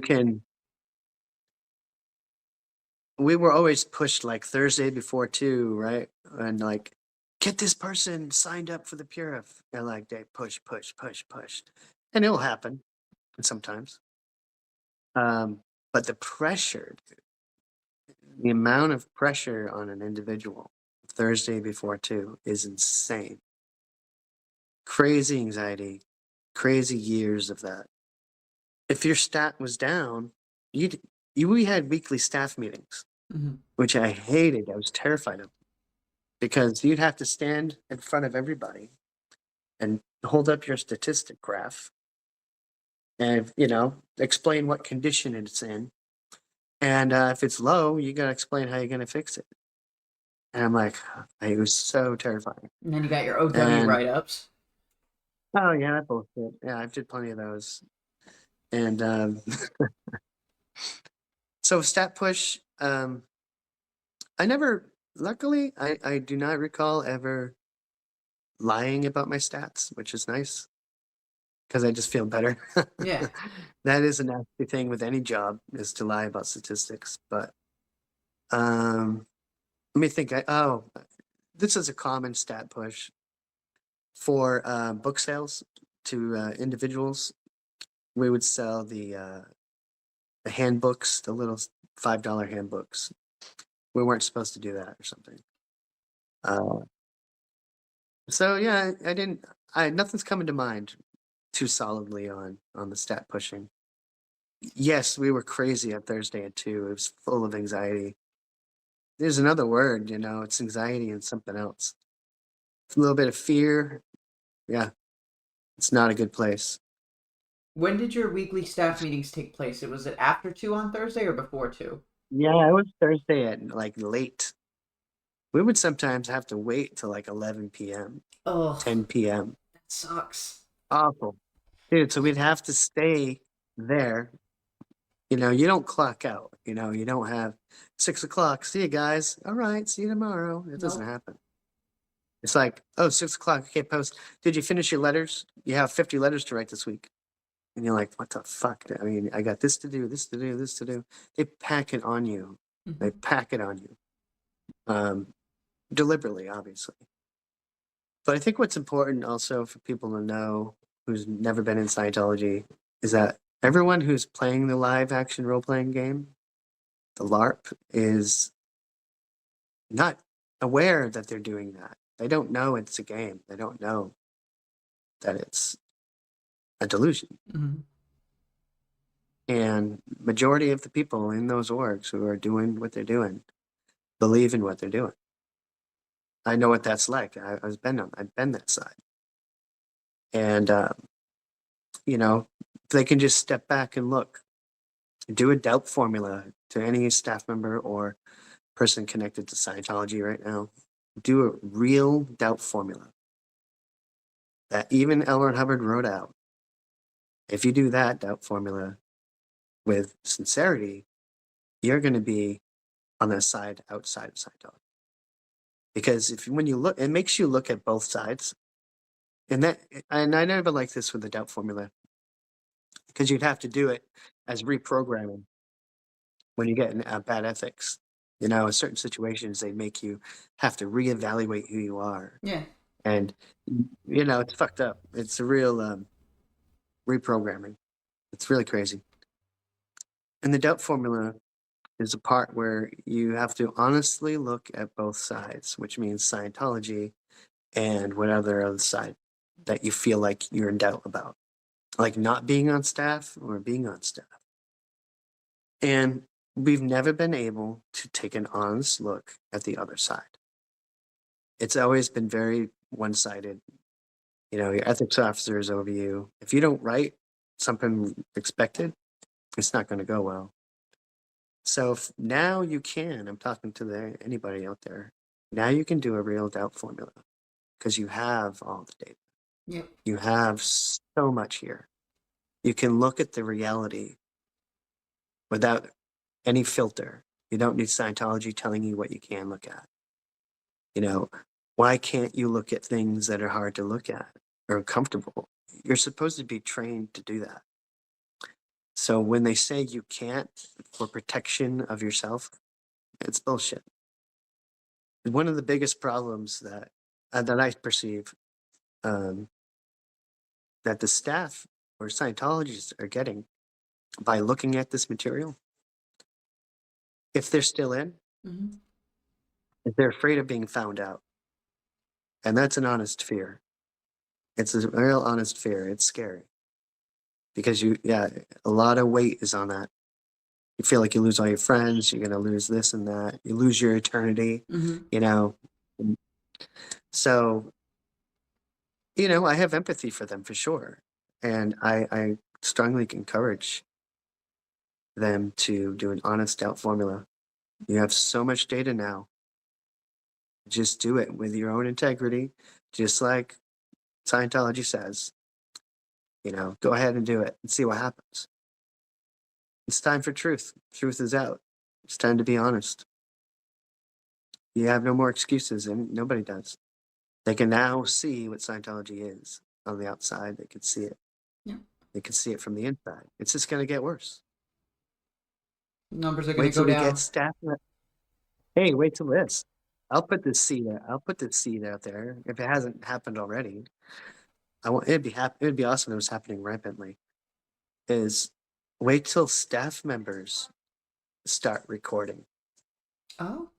were always pushed like Thursday before 2, right? And like, get this person signed up for the Purif. And like they push. And it'll happen sometimes. But the pressure, the amount of pressure on an individual Thursday before 2 is insane. Crazy anxiety, crazy years of that. If your stat was down, we had weekly staff meetings, which I hated. I was terrified of, because you'd have to stand in front of everybody and hold up your statistic graph and, explain what condition it's in. And if it's low, you got to explain how you're going to fix it. And I'm like, it was so terrifying. And then you got your OW write-ups. Oh, yeah, that bullshit. Yeah, I've did plenty of those. And so stat push, luckily, I do not recall ever lying about my stats, which is nice, because I just feel better. Yeah. That is a nasty thing with any job, is to lie about statistics. But let me think. This is a common stat push for book sales to individuals. We would sell the handbooks, the little $5 handbooks. We weren't supposed to do that or something. So yeah, nothing's coming to mind too solidly on the stat pushing. Yes, we were crazy on Thursday at 2. It was full of anxiety. There's another word, it's anxiety and something else. A little bit of fear. Yeah, it's not a good place. When did your weekly staff meetings take place? Was it after 2 on Thursday or before 2? Yeah, it was Thursday at like late. We would sometimes have to wait till like 11 p.m., Ugh, 10 p.m. that sucks. Awful. Dude, so we'd have to stay there. You don't clock out. You don't have 6 o'clock. See you guys. All right, see you tomorrow. It doesn't Nope. happen. It's like, oh, 6 o'clock. Okay, post. Did you finish your letters? You have 50 letters to write this week. And you're like, what the fuck? I mean, I got this to do, this to do, this to do. They pack it on you. They Mhm. pack it on you. Deliberately, obviously. But I think what's important also for people to know who's never been in Scientology is that everyone who's playing the live action role playing game, the LARP, is not aware that they're doing that. They don't know it's a game. They don't know that it's a delusion. Mhm. And majority of the people in those orgs who are doing what they're doing believe in what they're doing. I know what that's like. I've been that side. And they can just step back and look. Do a doubt formula to any staff member or person connected to Scientology right now. Do a real doubt formula that even L. Ron Hubbard wrote out. If you do that doubt formula with sincerity, you're going to be on the side outside of Scientology. Because when you look, it makes you look at both sides. And I never like this with the doubt formula, because you'd have to do it as reprogramming when you get in bad ethics. In certain situations, they make you have to reevaluate who you are. Yeah. And, it's fucked up. It's a real reprogramming. It's really crazy. And the doubt formula is a part where you have to honestly look at both sides, which means Scientology and whatever other side that you feel like you're in doubt about, like not being on staff or being on staff. And we've never been able to take an honest look at the other side. It's always been very one-sided. Your ethics officer is over you. If you don't write something expected, it's not going to go well. So now you can, I'm talking to anybody out there, now you can do a real doubt formula because you have all the data. Yep. You have so much here. You can look at the reality without any filter. You don't need Scientology telling you what you can look at. Why can't you look at things that are hard to look at or uncomfortable? You're supposed to be trained to do that. So when they say you can't for protection of yourself, it's bullshit. One of the biggest problems that I perceive that the staff or Scientologists are getting by looking at this material, if they're still in, Mhm. if they're afraid of being found out. And that's an honest fear. It's a real honest fear. It's scary. Because a lot of weight is on that. You feel like you lose all your friends, you're going to lose this and that. You lose your eternity, Mhm. So, I have empathy for them for sure. And I strongly encourage them to do an honest doubt formula. You have so much data now. Just do it with your own integrity, just like Scientology says. Go ahead and do it and see what happens. It's time for truth. Truth is out. It's time to be honest. You have no more excuses, and nobody does. They can now see what Scientology is on the outside. They can see it. Yeah. They can see it from the inside. It's just going to get worse. Numbers are going Wait to go till we down. get staff. Hey, wait till this. I'll put this seed. I'll put this seed out there if it hasn't happened already. It'd be It'd be awesome if it was happening rampantly. Is wait till staff members start recording Oh.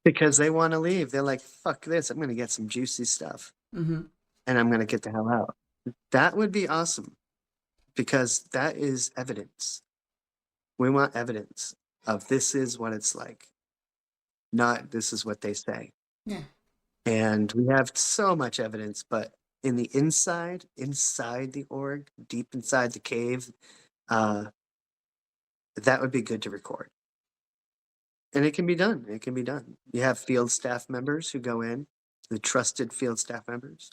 because they want to leave. They're like, "Fuck this! I'm going to get some juicy stuff, Mhm. and I'm going to get the hell out." That would be awesome because that is evidence. We want evidence of this is what it's like, not this is what they say. Yeah. And we have so much evidence, but in the inside the org, deep inside the cave, uh, that would be good to record. And it can be done. It can be done. You have field staff members who go in, the trusted field staff members.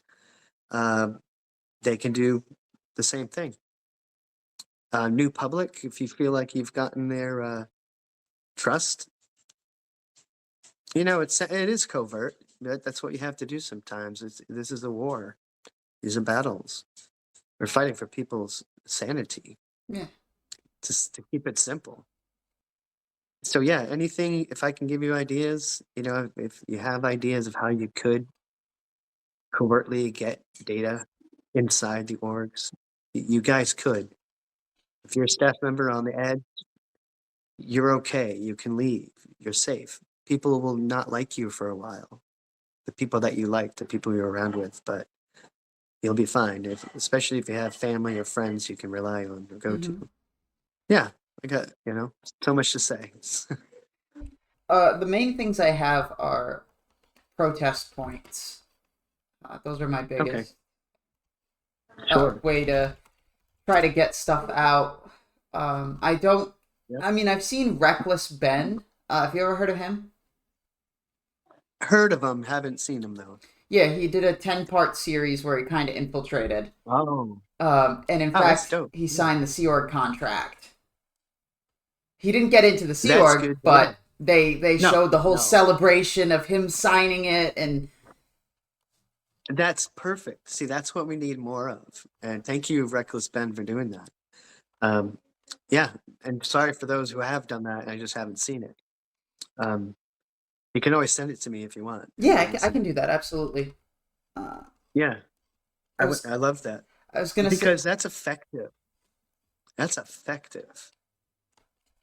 They can do the same thing. New public, if you feel like you've gotten their trust, it is covert. That's what you have to do sometimes. This is a war. These are battles. We're fighting for people's sanity. Yeah. Just to keep it simple. So yeah, anything, if I can give you ideas, if you have ideas of how you could covertly get data inside the orgs, you guys could. If you're a staff member on the edge, you're okay. You can leave. You're safe. People will not like you for a while. The people that you like, the people you're around with, but you'll be fine. Especially if you have family or friends you can rely on or go to. Yeah, I got, so much to say. The main things I have are protest points. Those are my biggest Sure. way to try to get stuff out. I don't. Yep. I mean, I've seen Reckless Ben. Have you ever heard of him? Heard of him, haven't seen him though. Yeah, he did a 10-part series where he kind of infiltrated. Oh. And in that's fact, dope. he signed the Sea Org contract. He didn't get into the Sea That's Org, good, but yeah. they No, showed the whole no. celebration of him signing it, and That's perfect. See, that's what we need more of. And thank you, Reckless Ben, for doing that. Yeah, and sorry for those who have done that. I just haven't seen it. You can always send it to me if you want. yeah, I can do that absolutely. Yeah, I was- I love that I was gonna because say, that's effective. That's effective.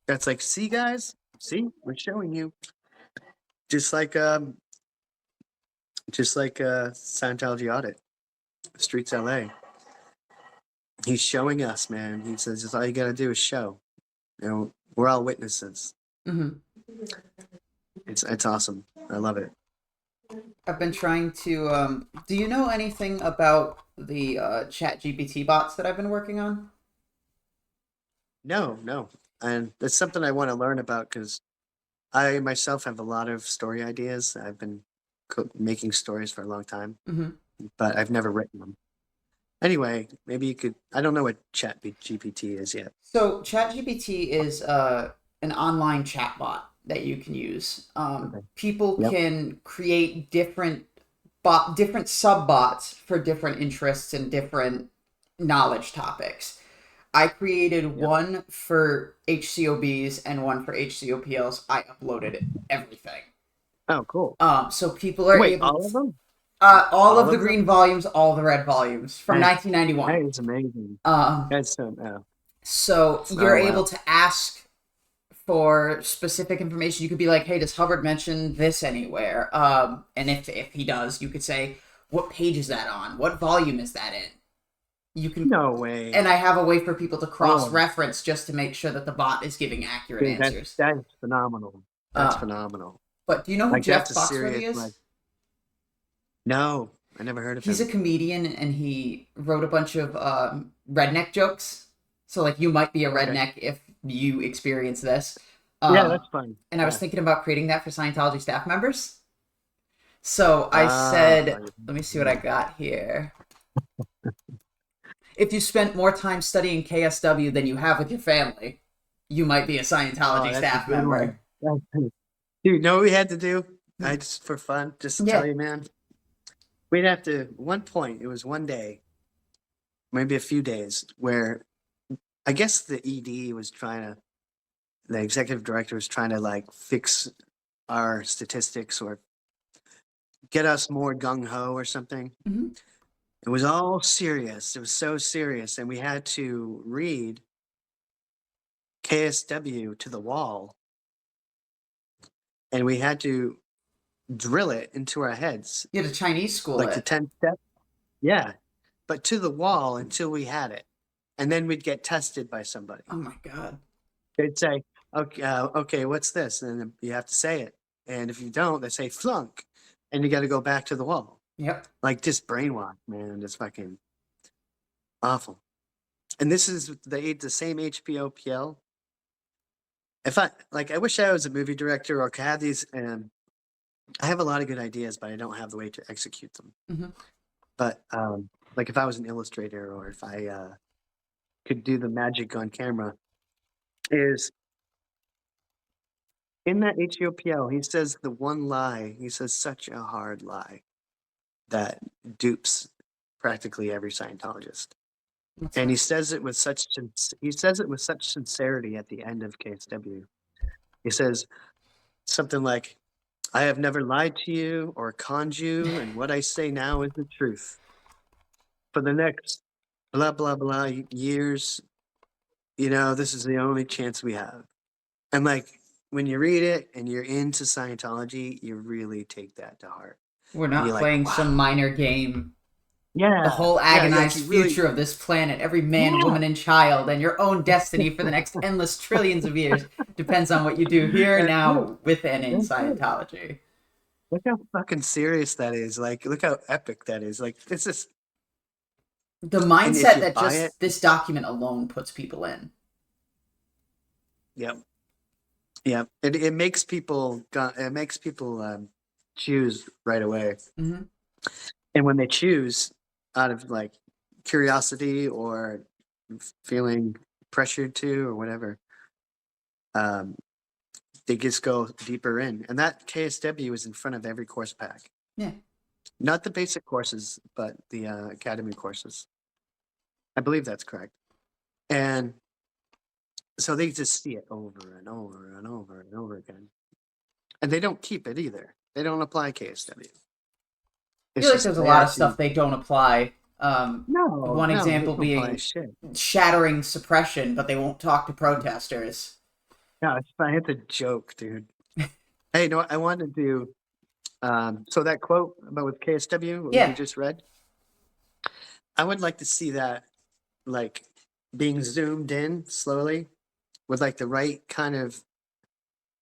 That's like, see, guys, see, we're showing you. Just like Scientology audit, Streets LA. He's showing us, man. He says, "Just all you gotta do is show." We're all witnesses. mhm. It's awesome. I love it. I've been trying to. Do you know anything about the ChatGPT bots that I've been working on? No, and it's something I want to learn about because I myself have a lot of story ideas. I've been making stories for a long time, but I've never written them. Anyway, maybe you could. I don't know what ChatGPT is yet. So ChatGPT is an online chatbot that you can use. People Yep. can create different sub bots for different interests and different knowledge topics. I created one for HCOBs and one for HCOPLs. I uploaded everything. Oh, cool. So people are Wait, able all of them? all of of the them? green volumes, all the red volumes from That 1991. is amazing. Um, That's so. Oh. so you're wow. able to ask for specific information. You could be like, "Hey, does Hubbard mention this anywhere?" And if he does, you could say, "What page is that on? What volume is that in?" You can. No way. And I have a way for people to cross-reference just to make sure that the bot is giving accurate Dude, answers. That's phenomenal. That's phenomenal. But do you know who Like, Jeff that's a Foxworthy serious, is? No, I never heard of He's him. a comedian, and he wrote a bunch of redneck jokes. So, like, you might be a redneck if you experience this. Yeah, that's fun. And I was thinking about creating that for Scientology staff members. So I said, let me see what I got here. If you spent more time studying KSW than you have with your family, you might be a Scientology that's staff a good member. one. Dude, you know what we had to do? I just for fun, just to Yeah. tell you, man. We'd have to. One point, it was one day, maybe a few days, where I guess the ED was the executive director was trying to like fix our statistics or get us more gung ho or something. Mhm. It was all serious. It was so serious, and we had to read KSW to the wall, and we had to drill it into our heads, You had a Chinese school like the 10 steps. Yeah, but to the wall until we had it. And then we'd get tested by somebody. Oh my God. They'd say, okay, what's this? And then you have to say it. And if you don't, they say flunk. And you got to go back to the wall. Yep. Like, just brainwash, man. It's fucking awful. And this is the same HPOPL. I wish I was a movie director or could have these. I have a lot of good ideas, but I don't have the way to execute them. Mhm. But like if I was an illustrator or if I could do the magic on camera, is in that HEOPL, he says the one lie, he says such a hard lie that dupes practically every Scientologist. What's And that? he says it with such sincerity at the end of KSW. He says something like, I have never lied to you or conned you, and what I say now is the truth. For the next blah, blah, blah years, this is the only chance we have. And like, when you read it and you're into Scientology, you really take that to heart. We're And not you're like, playing wow. some minor game. Yeah. The whole agonized you really- future of this planet, every man, Yeah. woman, and child, and your own destiny for the next endless trillions of years depends on what you do here, That's now, with and in That's it. Scientology. Look how fucking serious that is. Like, look how epic that is. Like, it's just, The if mindset you that buy just it- this document alone puts people in. yep. Yep. It makes people, choose right away. Mhm. And when they choose out of like curiosity or feeling pressured to or whatever, they just go deeper in. And that KSW is in front of every course pack. Yeah. Not the basic courses, but the academy courses. I believe that's correct. And so they just see it over and over and over and over again. And they don't keep it either. They don't apply KSW. I feel like there's a lot of stuff they don't apply. One example being shattering suppression, but they won't talk to protesters. No, it's a joke, dude. Hey, no, I wanted to do. So that quote about with KSW, what Yeah. you just read, I would like to see that, like, being zoomed in slowly, with like the right kind of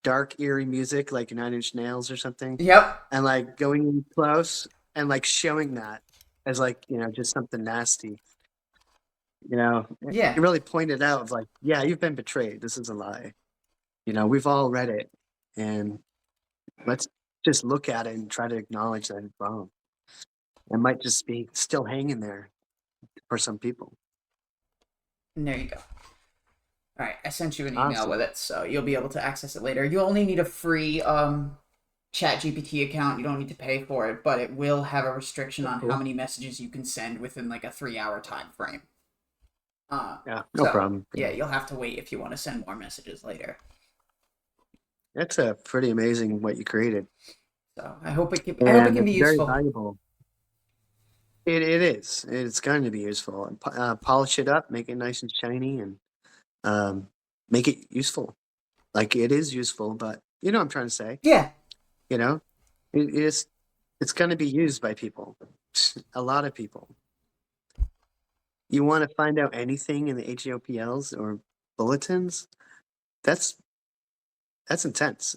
dark, eerie music, like 9 Inch Nails or something, Yep. and like going in close and like showing that as like just something nasty. Yeah. It really pointed out of like, yeah, you've been betrayed. This is a lie. We've all read it, and let's just look at it and try to acknowledge that it's wrong. It might just be still hanging there for some people. And there you go. All right, I sent you an email Awesome. with it, so you'll be able to access it later. You only need a free ChatGPT account. You don't need to pay for it, but it will have a restriction on how many messages you can send within like a 3-hour time frame. Yeah, no problem. Yeah, you'll have to wait if you want to send more messages later. That's pretty amazing what you created. So I hope it can be useful. Very valuable. It is. It's going to be useful. Polish it up, make it nice and shiny, and make it useful. Like, it is useful, but you know what I'm trying to say. Yeah. It's going to be used by people, a lot of people. You want to find out anything in the HEOPLs or bulletins? That's intense.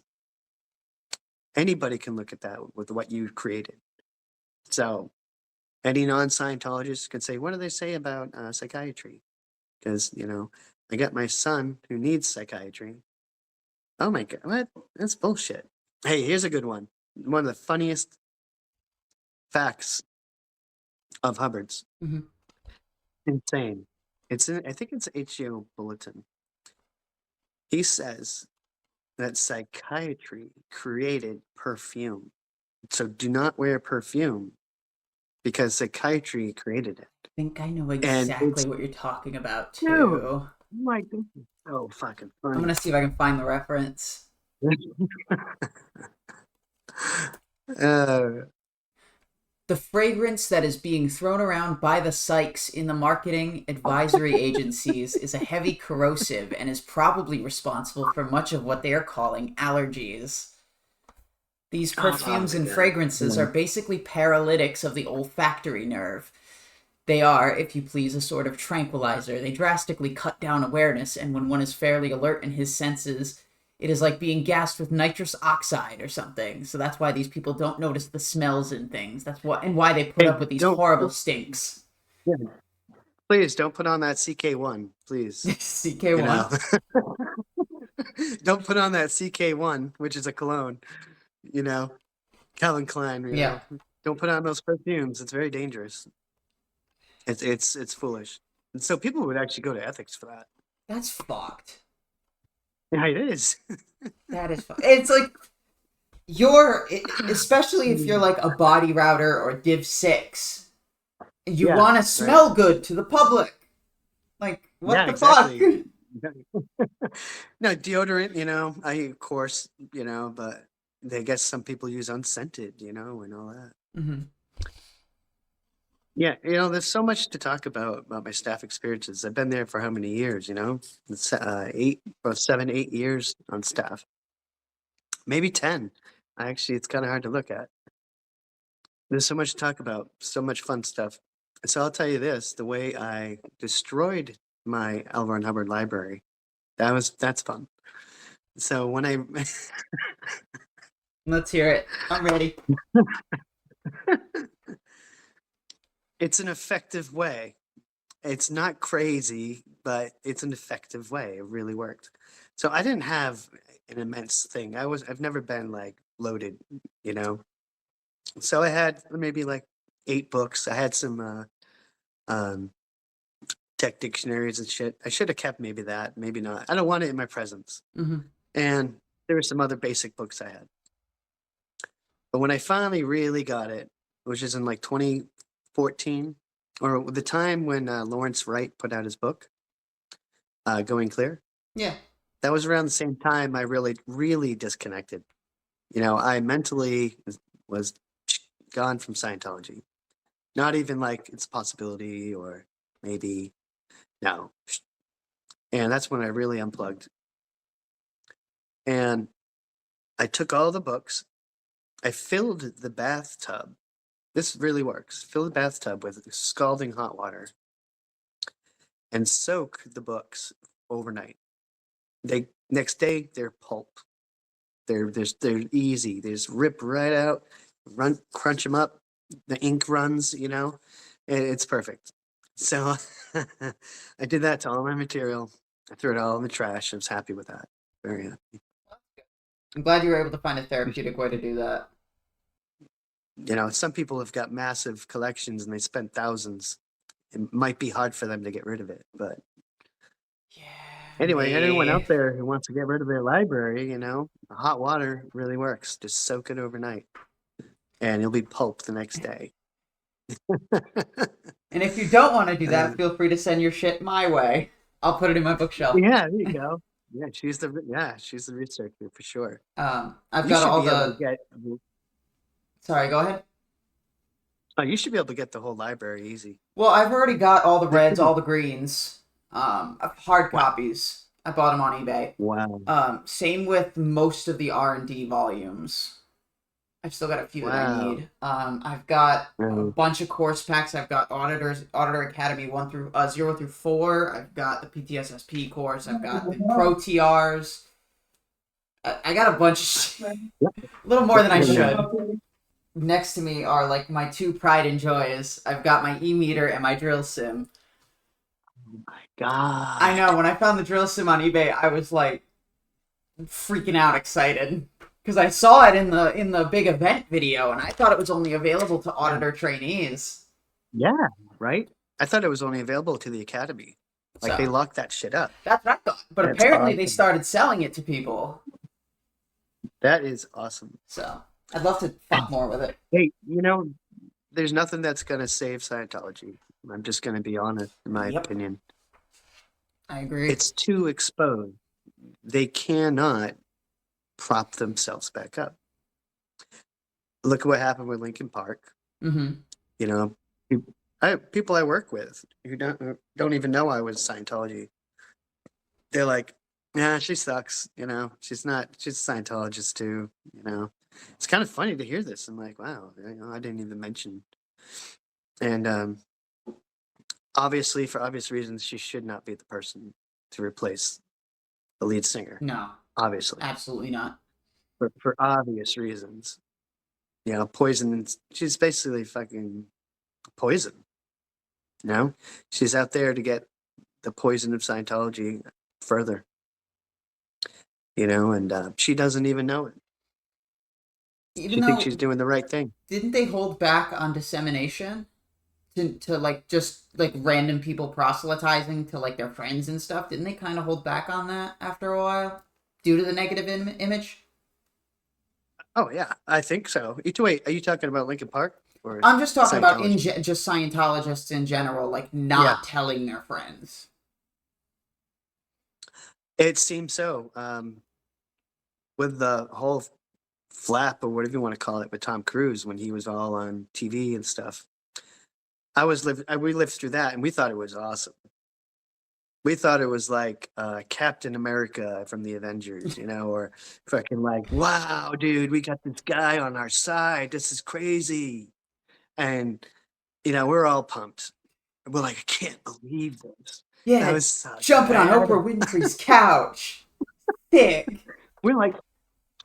Anybody can look at that with what you created. So any non-Scientologist could say, what do they say about psychiatry? Because, I got my son who needs psychiatry. Oh my God, what? That's bullshit. Hey, here's a good one. One of the funniest facts of Hubbard's. Mm-hmm. Insane. I think it's HEO Bulletin. He says that psychiatry created perfume. So do not wear perfume because psychiatry created it. I think I know exactly what you're talking about, too. Dude, oh my goodness. So fucking funny. I'm going to see if I can find the reference. The fragrance that is being thrown around by the psychs in the marketing advisory agencies is a heavy corrosive and is probably responsible for much of what they are calling allergies. These perfumes and fragrances are basically paralytics of the olfactory nerve. They are, if you please, a sort of tranquilizer. They drastically cut down awareness, and when one is fairly alert in his senses, it is like being gassed with nitrous oxide or something. So that's why these people don't notice the smells and things. That's what and why they put Hey, up with these don't, horrible stinks. yeah, please don't put on that CK1, please. You CK1. know, don't put on that CK1, which is a cologne. You know, Calvin Klein. You Yeah. know, don't put on those perfumes. It's very dangerous. It's foolish. And so people would actually go to ethics for that. That's fucked. Yeah, it is. That is fucked. It's like especially if you're like a body router or Div 6, you Yeah, want to right. smell good to the public. Like, what Yeah, the exactly. fuck? No, deodorant, I of course, but I guess some people use unscented, and all that. Hmm. Yeah, there's so much to talk about my staff experiences. I've been there for how many years, It's 7, 8 years on staff. Maybe 10. Actually, it's kind of hard to look at. There's so much to talk about, so much fun stuff. So I'll tell you this, the way I destroyed my L. Ron Hubbard library, that's fun. So when I Let's hear it. I'm ready. it's an effective way. It's not crazy, but it's an effective way. It really worked. So I didn't have an immense thing. I've never been like loaded, you know. So I had maybe like 8 books. I had some um tech dictionaries and shit. I should have kept maybe that, maybe not. I don't want it in my presence. Hmm. And there were some other basic books I had. But when I finally really got it, which is in like 2014, or the time when Lawrence Wright put out his book, Going Clear, Yeah. that was around the same time I really, really disconnected. I mentally was gone from Scientology. Not even like it's a possibility or maybe no. And that's when I really unplugged. And I took all the books, I filled the bathtub. This really works. Fill the bathtub with scalding hot water and soak the books overnight. They next day they're pulp. They're easy. They just rip right out, crunch them up. The ink runs. It's perfect. So I did that to all my material. I threw it all in the trash. I was happy with that. Very happy. I'm glad you were able to find a therapeutic way to do that. Some people have got massive collections and they spent thousands. It might be hard for them to get rid of it, but Yeah. anyway, anyone me. out there who wants to get rid of their library, hot water really works. Just soak it overnight and you'll be pulp the next day. And if you don't want to do that, feel free to send your shit my way. I'll put it in my bookshelf. Yeah, there you go. Yeah, she's the researcher for sure. I've You got should all be able to the. get. Sorry, go ahead. Oh, you should be able to get the whole library easy. Well, I've already got all the reds, all the greens, hard copies. I bought them on eBay. Wow. Same with most of the R&D volumes. I've still got a few that I Wow. need. I've got a Right. bunch of course packs. I've got Auditor Academy 0 through 4. I've got the PTSSP course. I've got the Pro TRs. I got a bunch of shit. A little more than I should. Next to me are like my 2 pride and joys. I've got my e-meter and my drill sim. Oh my God. I know, when I found the drill sim on eBay, I was like freaking out excited. Because I saw it in the big event video, and I thought it was only available to auditor trainees. Yeah, right? I thought it was only available to the academy. Like they locked that shit up. That's what I thought. But That's apparently they awesome. started selling it to people. That is awesome. So I'd love to fuck more with it. Hey, there's nothing that's gonna save Scientology. I'm just gonna be honest, in my opinion. I agree. It's too exposed. They cannot prop themselves back up. Look at what happened with Lincoln Park. Mm-hmm. People I work with who don't even know I was Scientology. They're like, "Yeah, she sucks. She's not. She's a Scientologist too. It's kind of funny to hear this. I'm like, wow, I didn't even mention." And Obviously, for obvious reasons, she should not be the person to replace the lead singer. No, Obviously, absolutely not. for obvious reasons. You know, poison. She's basically fucking poison. You know, she's out there to get the poison of Scientology further. You know, and she doesn't even know it. Even She thinks though, she's doing the right thing. didn't they hold back on dissemination to like just like random people proselytizing to like their friends and stuff? Didn't they kind of hold back on that after a while due to the negative image? Oh yeah, I think so. Wait, are you talking about Lincoln Park or I'm just talking about Scientology? just Scientologists in general, like Yeah, not telling their friends. it seems so. With the whole flap or whatever you want to call it with Tom Cruise when he was all on TV and stuff. We lived through that and we thought it was awesome. We thought it was like Captain America from the Avengers, you know, or fucking like, wow, dude, we got this guy on our side. This is crazy. And, you know, we're all pumped. We're like, I can't believe this. That Yeah, was so jumping on bad. Oprah Winfrey's couch. Thick. We're like,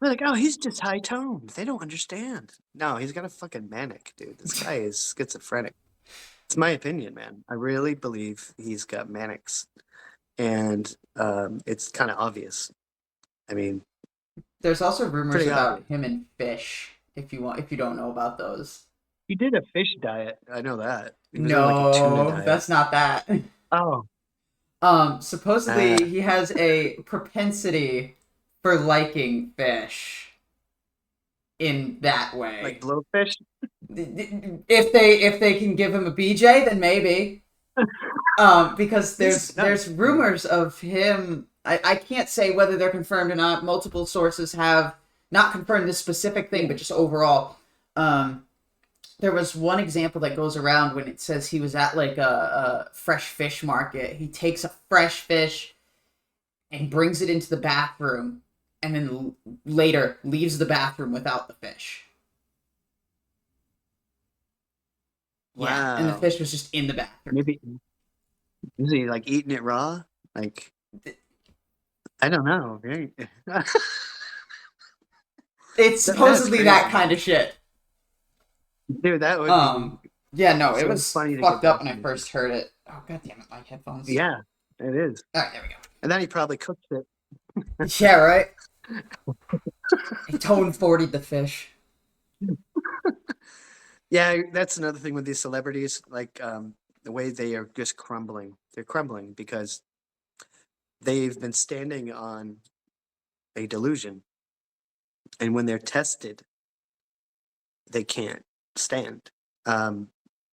oh, he's just high toned. They don't understand. No, he's got a fucking manic, dude. This guy is schizophrenic. It's my opinion, man. I really believe he's got manics. And it's kind of obvious. I mean, There's also rumors pretty about obvious. him and fish. If you don't know about those. He did a fish diet. I know that. He was on like a tuna No, diet. that's not that. Oh, Supposedly he has a propensity for liking fish in that way. like blowfish? If they can give him a BJ, then maybe. Because there's rumors of him. I can't say whether they're confirmed or not. Multiple sources have not confirmed this specific thing, but just overall. There was one example that goes around when it says he was at like a fresh fish market. He takes a fresh fish and brings it into the bathroom, and then later leaves the bathroom without the fish. Yeah, and the Wow. fish was just in the bathroom. Maybe is he like eating it raw? Like I don't know. Right? It's supposedly crazy, that kind man. of shit. Dude, that would be Yeah, no, it so was funny to fucked get up when I documented. first heard it. Oh god damn it, my headphones. Yeah, it is. All right, there we go. And then he probably cooked it. Yeah, right. He tone 40'd the fish. Yeah, that's another thing with these celebrities. Like the way they are just crumbling. They're crumbling because they've been standing on a delusion, and when they're tested, they can't stand.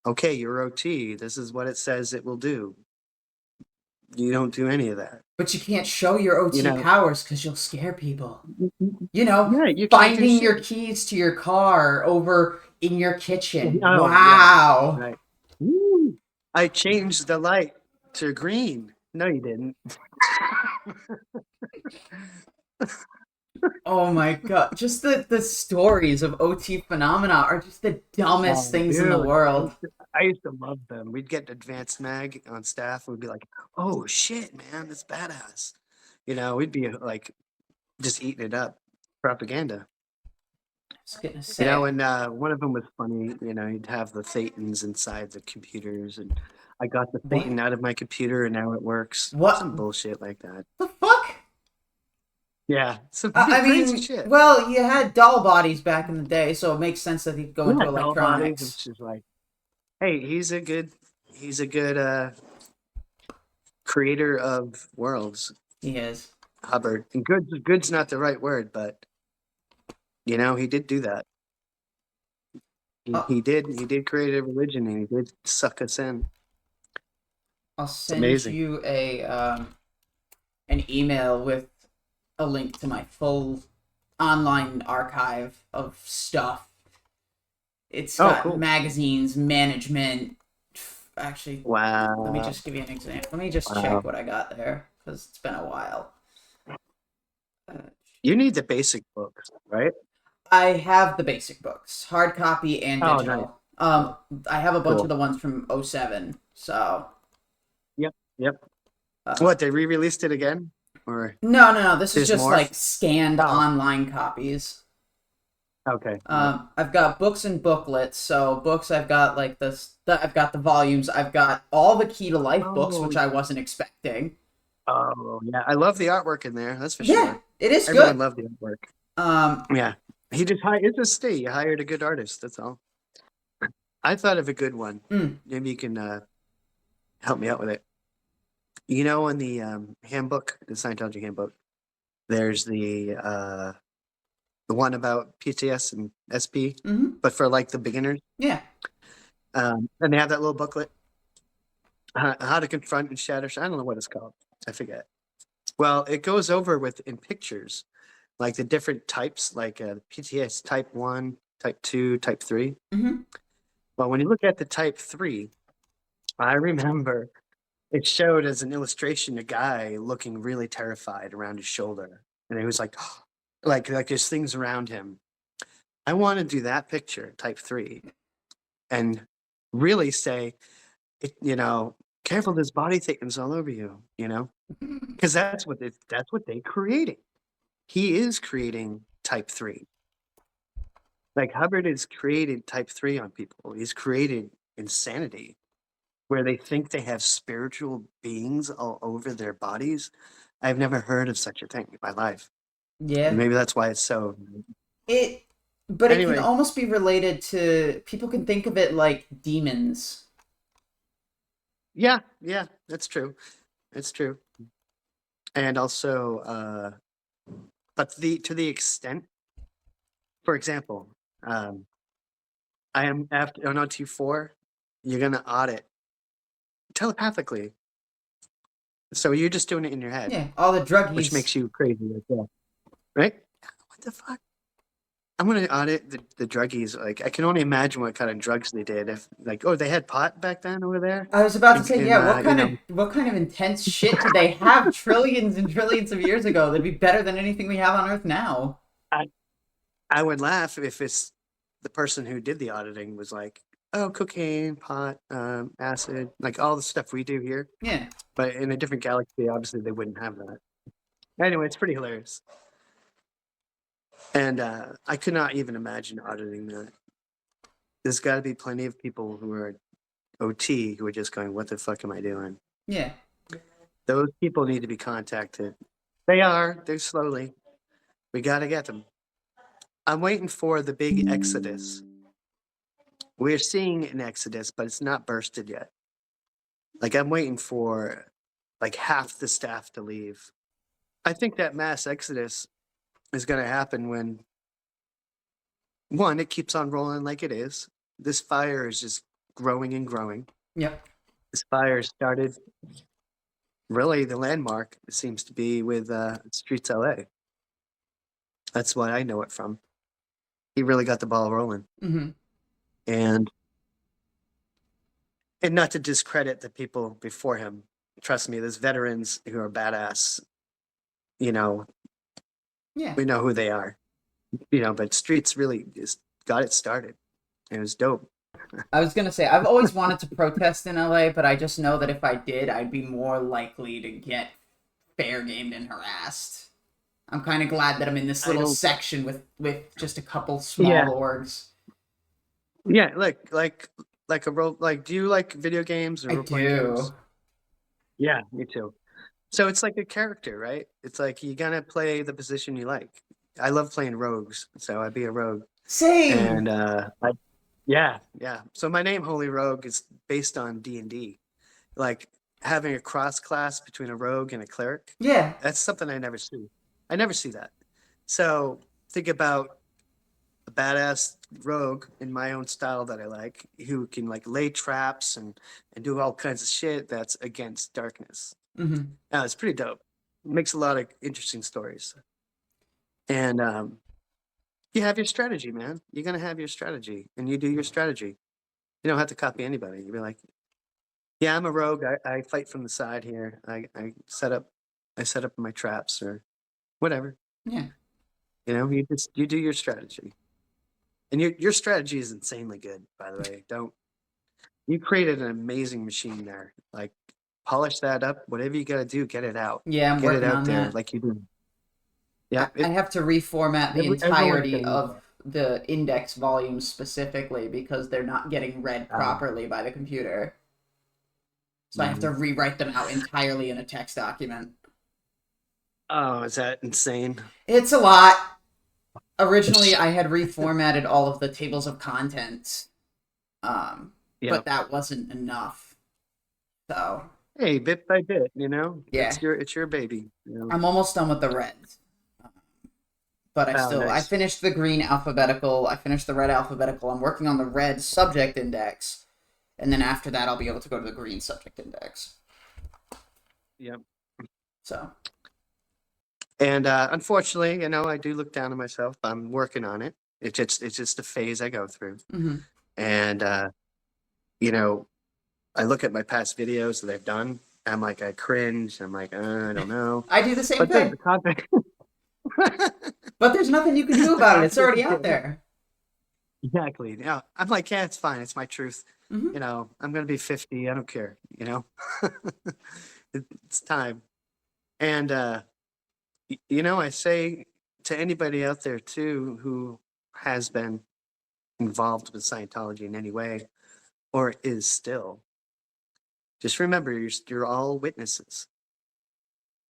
Okay, you're OT. This is what it says it will do. You don't do any of that. But you can't show your OT You know. powers because you'll scare people. You Yeah, know, you can't do finding your shit. keys to your car over in your kitchen. Oh, Wow. yeah, right. Woo. I changed the light to green. No, you didn't. Oh my god. Just the stories of OT phenomena are just the dumbest things in the Dude, world. I used to love them. We'd get Advanced Mag on staff. We'd be like, "Oh shit, man, that's badass." You know, we'd be like, just eating it up, propaganda. I was gonna say. You know, and one of them was funny. You know, you'd have the thetans inside the computers, and I got the What? thetan out of my computer, and now it works. What? Some bullshit like that. The fuck? Yeah, some I crazy mean, shit. well, you had doll bodies back in the day, so it makes sense that he'd go into Yeah, Doll Bodies, electronics. which is like, hey, he's a good creator of worlds. He is. Hubbard. And good's not the right word, but you know, he did do that. He did create a religion, and he did suck us in. I'll send amazing. you an email with a link to my full online archive of stuff. It's got cool. magazines, management. Actually, Wow. let me just give you an example. Let me just check what I got there, because it's been a while. You need the basic books, right? I have the basic books, hard copy and Oh, digital. I have a bunch Cool. of the ones from 07, so Yep. Uh, What, they re-released it again? Or no. This is there's just more? like scanned Oh, online copies. okay. Yep. I've got books and booklets. So books, I've got like I've got the volumes. I've got all the Key to Life books, Oh, which I wasn't expecting. oh, yeah. I love the artwork in there. That's for Yeah, sure. it is Everyone good. loved the artwork. Um, Yeah. He just hired, it's a stay. You hired a good artist. That's all. I thought of a good one. mm, Maybe you can help me out with it. You know, in the handbook, the Scientology handbook, there's the one about PTS and SP, hmm but for like the beginners. yeah, And they have that little booklet, how to confront and shatter. I don't know what it's called. I forget. Well, it goes over with in pictures, like the different types, like PTS type 1, type 2, type 3. hmm Well, when you look at the type 3, I remember it showed as an illustration a guy looking really terrified around his shoulder. And he was like, like there's things around him. I want to do that picture, type 3, and really say, careful, there's body thickness all over you, because that's what they created. He is creating type 3. Like Hubbard has created type 3 on people. He's created insanity where they think they have spiritual beings all over their bodies. I've never heard of such a thing in my life. yeah. Maybe that's why it's so. It, but it can Anyway, almost be related to people can think of it like demons. yeah, that's true. It's true. And also, but to the extent, for example, I am after on T4, you're gonna audit telepathically. So you're just doing it in your head, Yeah, all the which druggies. makes you crazy as well, right? What the fuck? I'm gonna audit the druggies. Like I can only imagine what kind of drugs they did. If like, oh, they had pot back then over there, I was about to say, in yeah, what kind of intense shit did they have trillions and trillions of years ago that'd be better than anything we have on Earth now? I I would laugh if it's the person who did the auditing was like, oh, cocaine, pot, acid, like all the stuff we do here. Yeah. But in a different galaxy, obviously they wouldn't have that. Anyway, it's pretty hilarious. And I could not even imagine auditing that. There's got to be plenty of people who are OT who are just going, what the fuck am I doing? Yeah. Those people need to be contacted. They are. They're slowly. We got to get them. I'm waiting for the big exodus. We're seeing an exodus, but it's not bursted yet. Like I'm waiting for like half the staff to leave. I think that mass exodus is going to happen when one, it keeps on rolling like it is. This fire is just growing and growing. Yep. This fire started really the landmark seems to be with Streets LA. That's what I know it from. He really got the ball rolling. hmm And not to discredit the people before him. Trust me, there's veterans who are badass. You know, Yeah. we know who they are. But Streets really just got it started. It was dope. I was gonna say I've always wanted to protest in LA, but I just know that if I did, I'd be more likely to get fair gamed and harassed. I'm kind of glad that I'm in this I little don't. section with just a couple Yeah, small orgs. yeah. Like a role. Like, do you like video games or I role playing games? do. Yeah, me too. So it's like a character, right? It's like you gotta play the position you like. I love playing rogues, so I'd be a rogue. Same. And yeah. So my name Holy Rogue is based on D&D. Like having a cross class between a rogue and a cleric. Yeah. That's something I never see. I never see that. So think about a badass rogue in my own style that I like, who can like lay traps and do all kinds of shit that's against darkness. hmm Now it's pretty dope. It makes a lot of interesting stories. And you have your strategy, man. You're gonna have your strategy, and you do your strategy. You don't have to copy anybody. You be like, yeah, I'm a rogue. I fight from the side here. I set up my traps or whatever. Yeah. You do your strategy. And your strategy is insanely good, by the way. You created an amazing machine there. Like polish that up. Whatever you got to do, get it out. Yeah, I'm Get it working out on there that. like you do. I, Yep. I have to reformat the Everyone entirety can. of the index volumes specifically because they're not getting read properly by the computer. So I have to rewrite them out entirely in a text document. Oh, is that insane? It's a lot. Originally, I had reformatted all of the tables of contents, Yeah. but that wasn't enough. So Hey, bit by bit, yeah, it's your baby. I'm almost done with the reds. But Oh, I nice. finished the green alphabetical. I finished the red alphabetical. I'm working on the red subject index, and then after that, I'll be able to go to the green subject index. Yep. So And unfortunately, I do look down on myself. I'm working on it. It's just a phase I go through. mhm. And I look at my past videos that I've done. I'm like, I cringe. I'm like, I don't know. I do the same But then thing. the content, But there's nothing you can do the about it. It's content already is out there. there. Exactly. Yeah. I'm like, yeah, it's fine. It's my truth. Hmm. I'm gonna be 50. I don't care. It's time. And I say to anybody out there too who has been involved with Scientology in any way or is still, just remember you're all witnesses.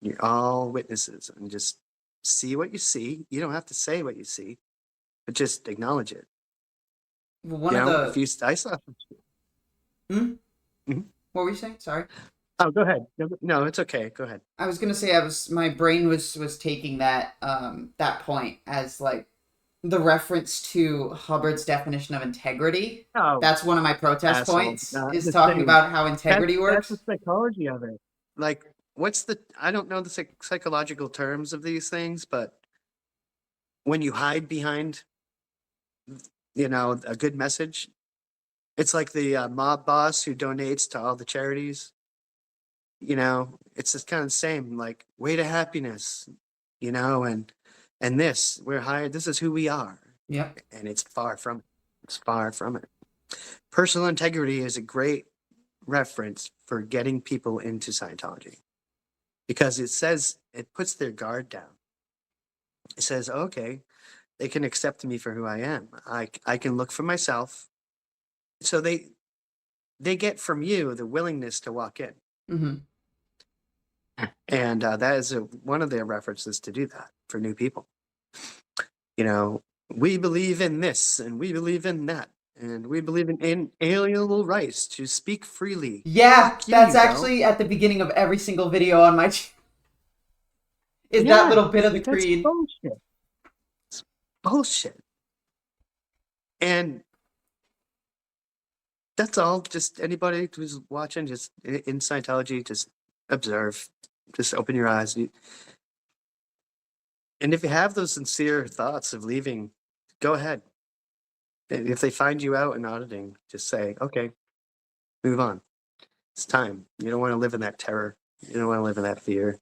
You're all witnesses, and just see what you see. You don't have to say what you see, but just acknowledge it. One of If the. you, I saw. Hmm? Mhm. What were you saying? Sorry. Oh, go ahead. No, it's okay. Go ahead. I was gonna say my brain was taking that point as like the reference to Hubbard's definition of integrity. Oh, That's one of my protest asshole. points, is The talking same. about how integrity That's the works. psychology of it. Like, I don't know the psychological terms of these things, but when you hide behind, a good message, it's like the mob boss who donates to all the charities. It's just kind of the same, like way to happiness, and this, we're hired, this is who we are. Yep. And it's far from it. It's far from it. Personal integrity is a great reference for getting people into Scientology because it puts their guard down. It says, okay, they can accept me for who I am. I can look for myself. So they get from you the willingness to walk in. Hmm. And that is one of their references to do that for new people. We believe in this and we believe in that. And we believe in inalienable rights to speak freely. Yeah, Fuck that's you don't. actually at the beginning of every single video on my is that Yeah, little bit of the that's creed. bullshit. It's bullshit. And that's all. Just anybody who's watching, just in Scientology, just observe. Just open your eyes. And if you have those sincere thoughts of leaving, go ahead. And if they find you out in auditing, just say, okay, move on. It's time. You don't want to live in that terror. You don't want to live in that fear.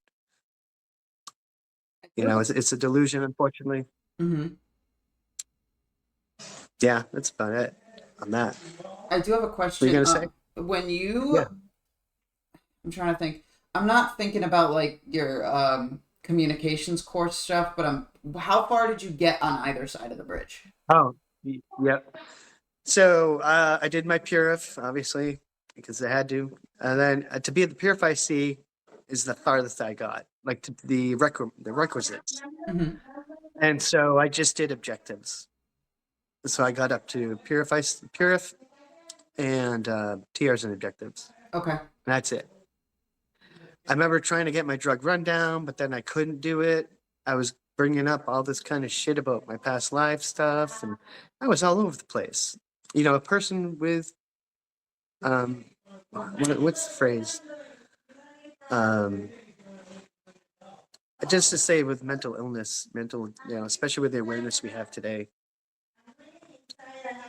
It's a delusion, unfortunately. Hmm. Yeah, that's about it on that. I do have a What are you question. gonna say? When you, Yeah. I'm trying to think. I'm not thinking about like your communications course stuff, but how far did you get on either side of the bridge? Oh, yep. So I did my Purif, obviously, because I had to. And then to be at the Purify C is the farthest I got, like to the requisites. Hmm. And so I just did objectives. So I got up to Purif, and TRs and objectives. Okay. And that's it. I remember trying to get my drug rundown, but then I couldn't do it. I was bringing up all this kind of shit about my past life stuff, and I was all over the place. A person with what's the phrase? Just to say, with mental illness, especially with the awareness we have today,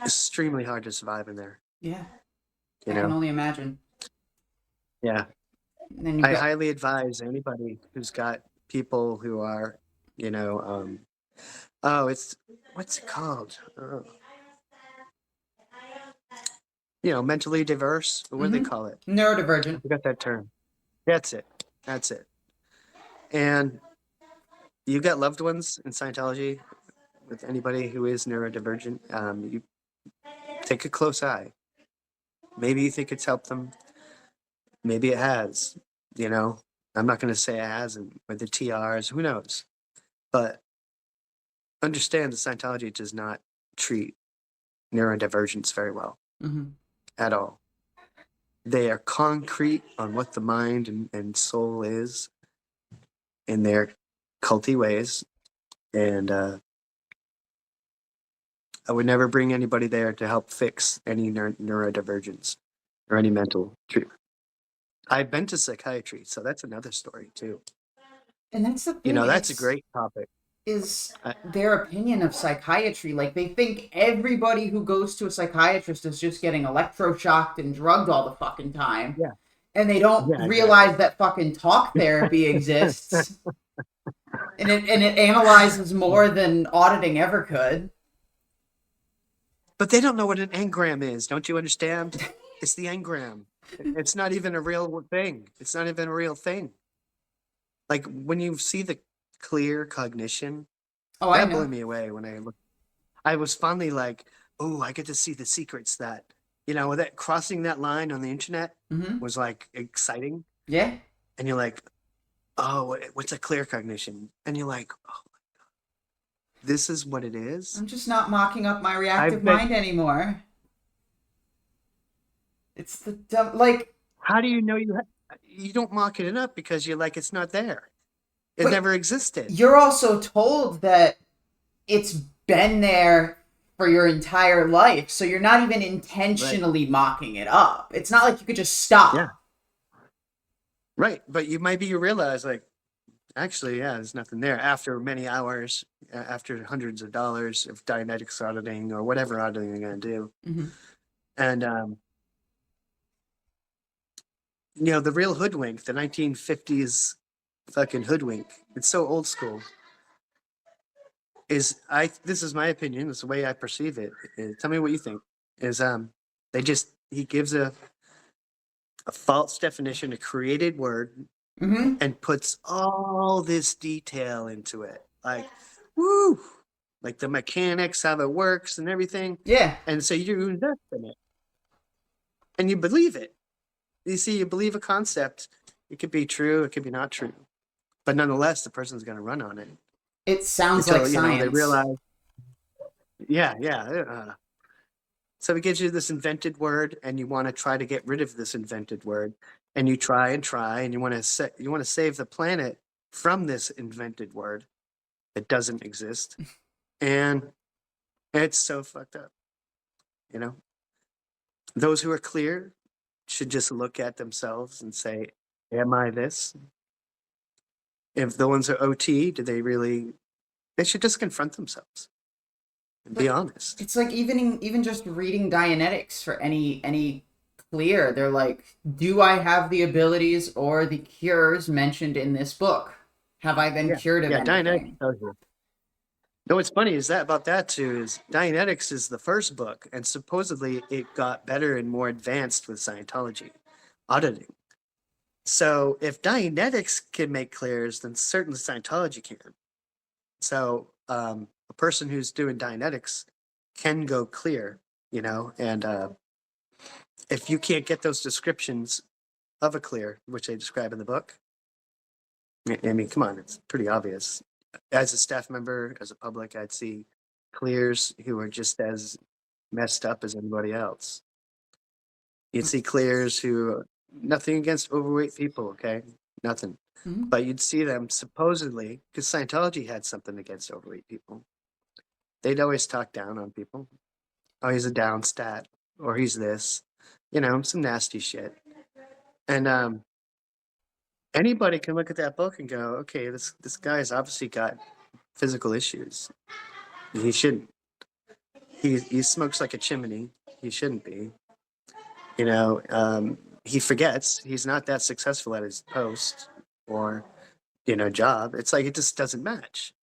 extremely hard to survive in there. Yeah. You I can know, only imagine. yeah. And then you've I got. highly advise anybody who's got people who are, what's it called? Mentally diverse. What do they Hmm. call it? I Neurodivergent. forgot that term. That's it. That's it. And you got loved ones in Scientology with anybody who is neurodivergent. You take a close eye. Maybe you think it's helped them. Maybe it has. You know, I'm not going to say it hasn't with the TRs. Who knows? But understand that Scientology does not treat neurodivergence very well Mm-hmm. at all. They are concrete on what the mind and soul is in their culty ways. And I would never bring anybody there to help fix any neurodivergence or any mental treatment. I've been to psychiatry, so that's another story too. And that's the You thing. know, that's a It's great topic. is I, their opinion of psychiatry. Like they think everybody who goes to a psychiatrist is just getting electroshocked and drugged all the fucking time. yeah, And they don't yeah, exactly. realize that fucking talk therapy exists. And it analyzes more than auditing ever could. But they don't know what an engram is. Don't you understand? It's the engram. It's not even a real thing. It's not even a real thing. Like when you see the clear cognition, Oh, I that blew know. me away when I looked. I was finally like, oh, I get to see the secrets that, that crossing that line on the internet Mm-hmm. was like exciting. Yeah. And you're like, oh, what's a clear cognition? And you're like, oh, this is what it is. I'm just not mocking up my I've reactive been, mind anymore. It's the dumb, like, how do you know you don't mock it up because you're like, it's not there. It but never existed. you're also told that it's been there for your entire life, so you're not even Right. intentionally mocking it up. It's not like you could just stop. Yeah. Right. But you realize like, actually, yeah, there's nothing there after many hours, after hundreds of dollars of Dianetics auditing or whatever auditing you're going to do. Mm-hmm. And, the real hoodwink, the 1950s fucking hoodwink, it's so old school. This is my opinion, it's the way I perceive it. Tell me what you think. Is he gives a false definition, a created word, Mm-hmm. and puts all this detail into it. Like, woo, like the mechanics, how it works and everything. Yeah. And so you invest in it. And you believe it. You see, you believe a concept. It could be true, it could be not true. But nonetheless, the person's going to run on it. It sounds Until, like science. they realize, yeah. So it gives you this invented word, and you want to try to get rid of this invented word. And you try, and you want to save the planet from this invented word that doesn't exist. And it's so fucked up. Those who are clear should just look at themselves and say, am I this? If the ones are OT, they should just confront themselves and be honest. It's like even just reading Dianetics for any clear, they're like, do I have the abilities or the cures mentioned in this book? Have I been cured of anything? Dianetics tells you. No, what's funny is that about that too is Dianetics is the first book, and supposedly it got better and more advanced with Scientology auditing. So if Dianetics can make clears, then certainly Scientology can. So a person who's doing Dianetics can go clear, and if you can't get those descriptions of a clear, which they describe in the book, I mean, come on, it's pretty obvious. As a staff member, as a public, I'd see clears who are just as messed up as anybody else. You'd see clears who, nothing against overweight people, okay? Nothing. Mm-hmm. But you'd see them supposedly, because Scientology had something against overweight people. They'd always talk down on people. Oh, he's a down stat, or he's this, some nasty shit. And anybody can look at that book and go, okay, this guy's obviously got physical issues. He shouldn't. He smokes like a chimney. He shouldn't be. He forgets. He's not that successful at his post or, job. It's like it just doesn't match.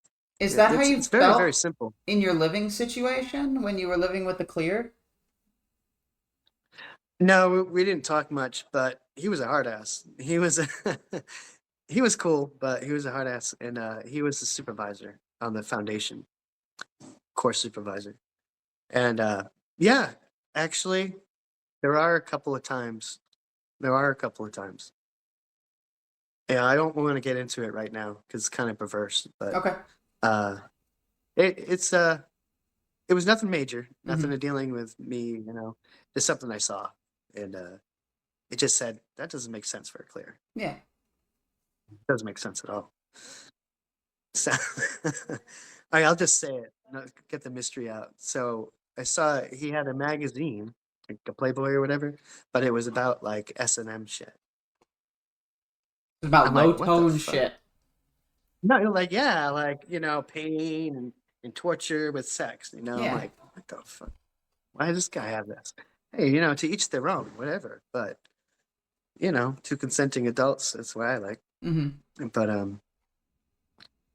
Is that how you It's very, felt very simple. in your living situation when you were living with the clear? No, we didn't talk much, but he was a hard ass. He was he was cool, but he was a hard ass, and he was the supervisor on the foundation, course supervisor. And yeah, actually, there are a couple of times. There are a couple of times. Yeah, I don't want to get into it right now because it's kind of perverse, but Okay. uh, it's it was nothing major, nothing Mhm. to dealing with me, just something I saw, and it just said that doesn't make sense very clear. Yeah. It doesn't make sense at all. So, all right, I'll just say it. Get the mystery out. So I saw he had a magazine, like a Playboy or whatever, but it was about like S&M shit. It's about I'm low like, what the tone fuck? shit. No, like yeah, like pain and torture with sex. I'm Yeah. like, what the fuck? Why does this guy have this? Hey, to each their own, whatever. But two consenting adults. That's what I like. Mm-hmm. But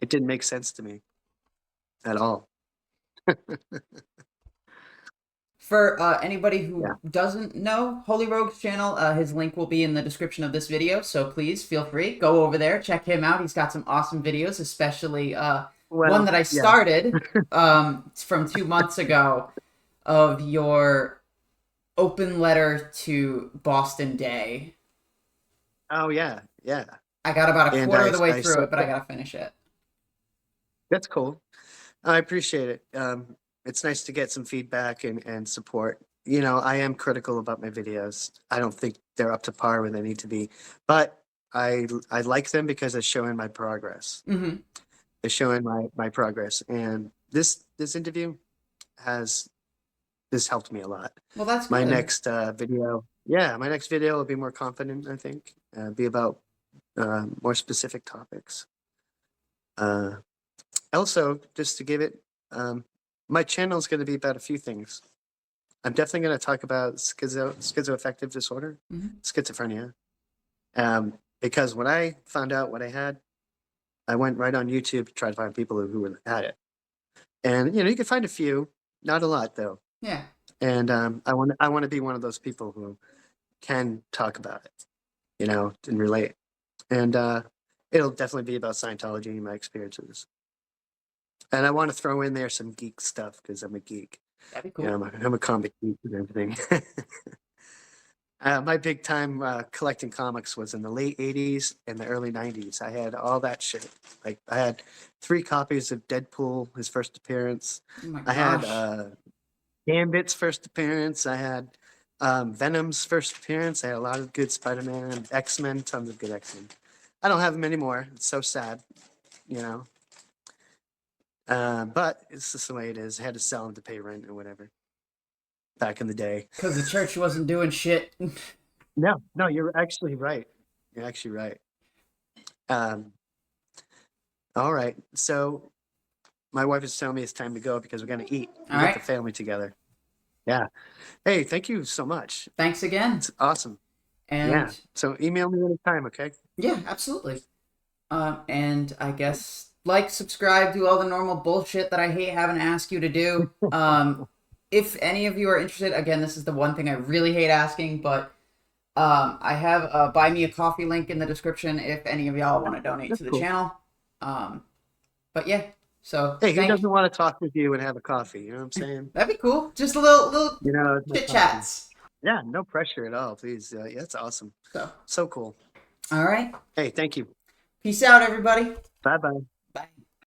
it didn't make sense to me at all. For anybody who Yeah. doesn't know HolyRogue's channel, his link will be in the description of this video, so please feel free, go over there, check him out. He's got some awesome videos, especially one Well, that I yeah. started from 2 months ago of your open letter to Boston Day. Oh yeah, yeah. I got about a And quarter of the way I through said it, but I gotta finish it. that's cool. I appreciate it. It's nice to get some feedback and support. I am critical about my videos. I don't think they're up to par where they need to be, but I like them because they're showing my progress. Mm-hmm. They're showing my progress, and this interview has helped me a lot. Well, that's My good. next video, yeah, my next video will be more confident. I think be about more specific topics. Also, just to give it, my channel is going to be about a few things. I'm definitely going to talk about schizoaffective disorder, Mhm. schizophrenia, because when I found out what I had, I went right on YouTube to try to find people who had it, and you can find a few, not a lot though. Yeah. And I want to be one of those people who can talk about it, and relate. And it'll definitely be about Scientology and my experiences. And I want to throw in there some geek stuff because I'm a geek. That'd be cool. I'm a comic geek and everything. My big time collecting comics was in the late 80s and the early 90s. I had all that shit. Like I had 3 copies of Deadpool, his first appearance. Oh my I had gosh. Gambit's first appearance. I had Venom's first appearance. I had a lot of good Spider-Man, X-Men, tons of good X-Men. I don't have them anymore. It's so sad, you know. But it's just the way it is. I had to sell them to pay rent or whatever back in the day. Because the church wasn't doing shit. No, you're actually right. You're actually right. All right. So my wife is telling me it's time to go because we're going to eat and All get the right. family together. Yeah. Hey, thank you so much. Thanks again. It's awesome. Yeah. And So email me anytime, okay? yeah, absolutely. And I guess like, subscribe, do all the normal bullshit that I hate having to ask you to do. If any of you are interested, again, this is the one thing I really hate asking, but I have a buy me a coffee link in the description if any of y'all want to donate That's to the cool. channel. But yeah, so Hey, who doesn't want to talk with you and have a coffee? You know what I'm saying? that'd be cool. Just a little It's my chit coffee. chats. Yeah, no pressure at all, please. Yeah, that's awesome. So, So cool. all right. Hey, thank you. Peace out, everybody. Bye-bye.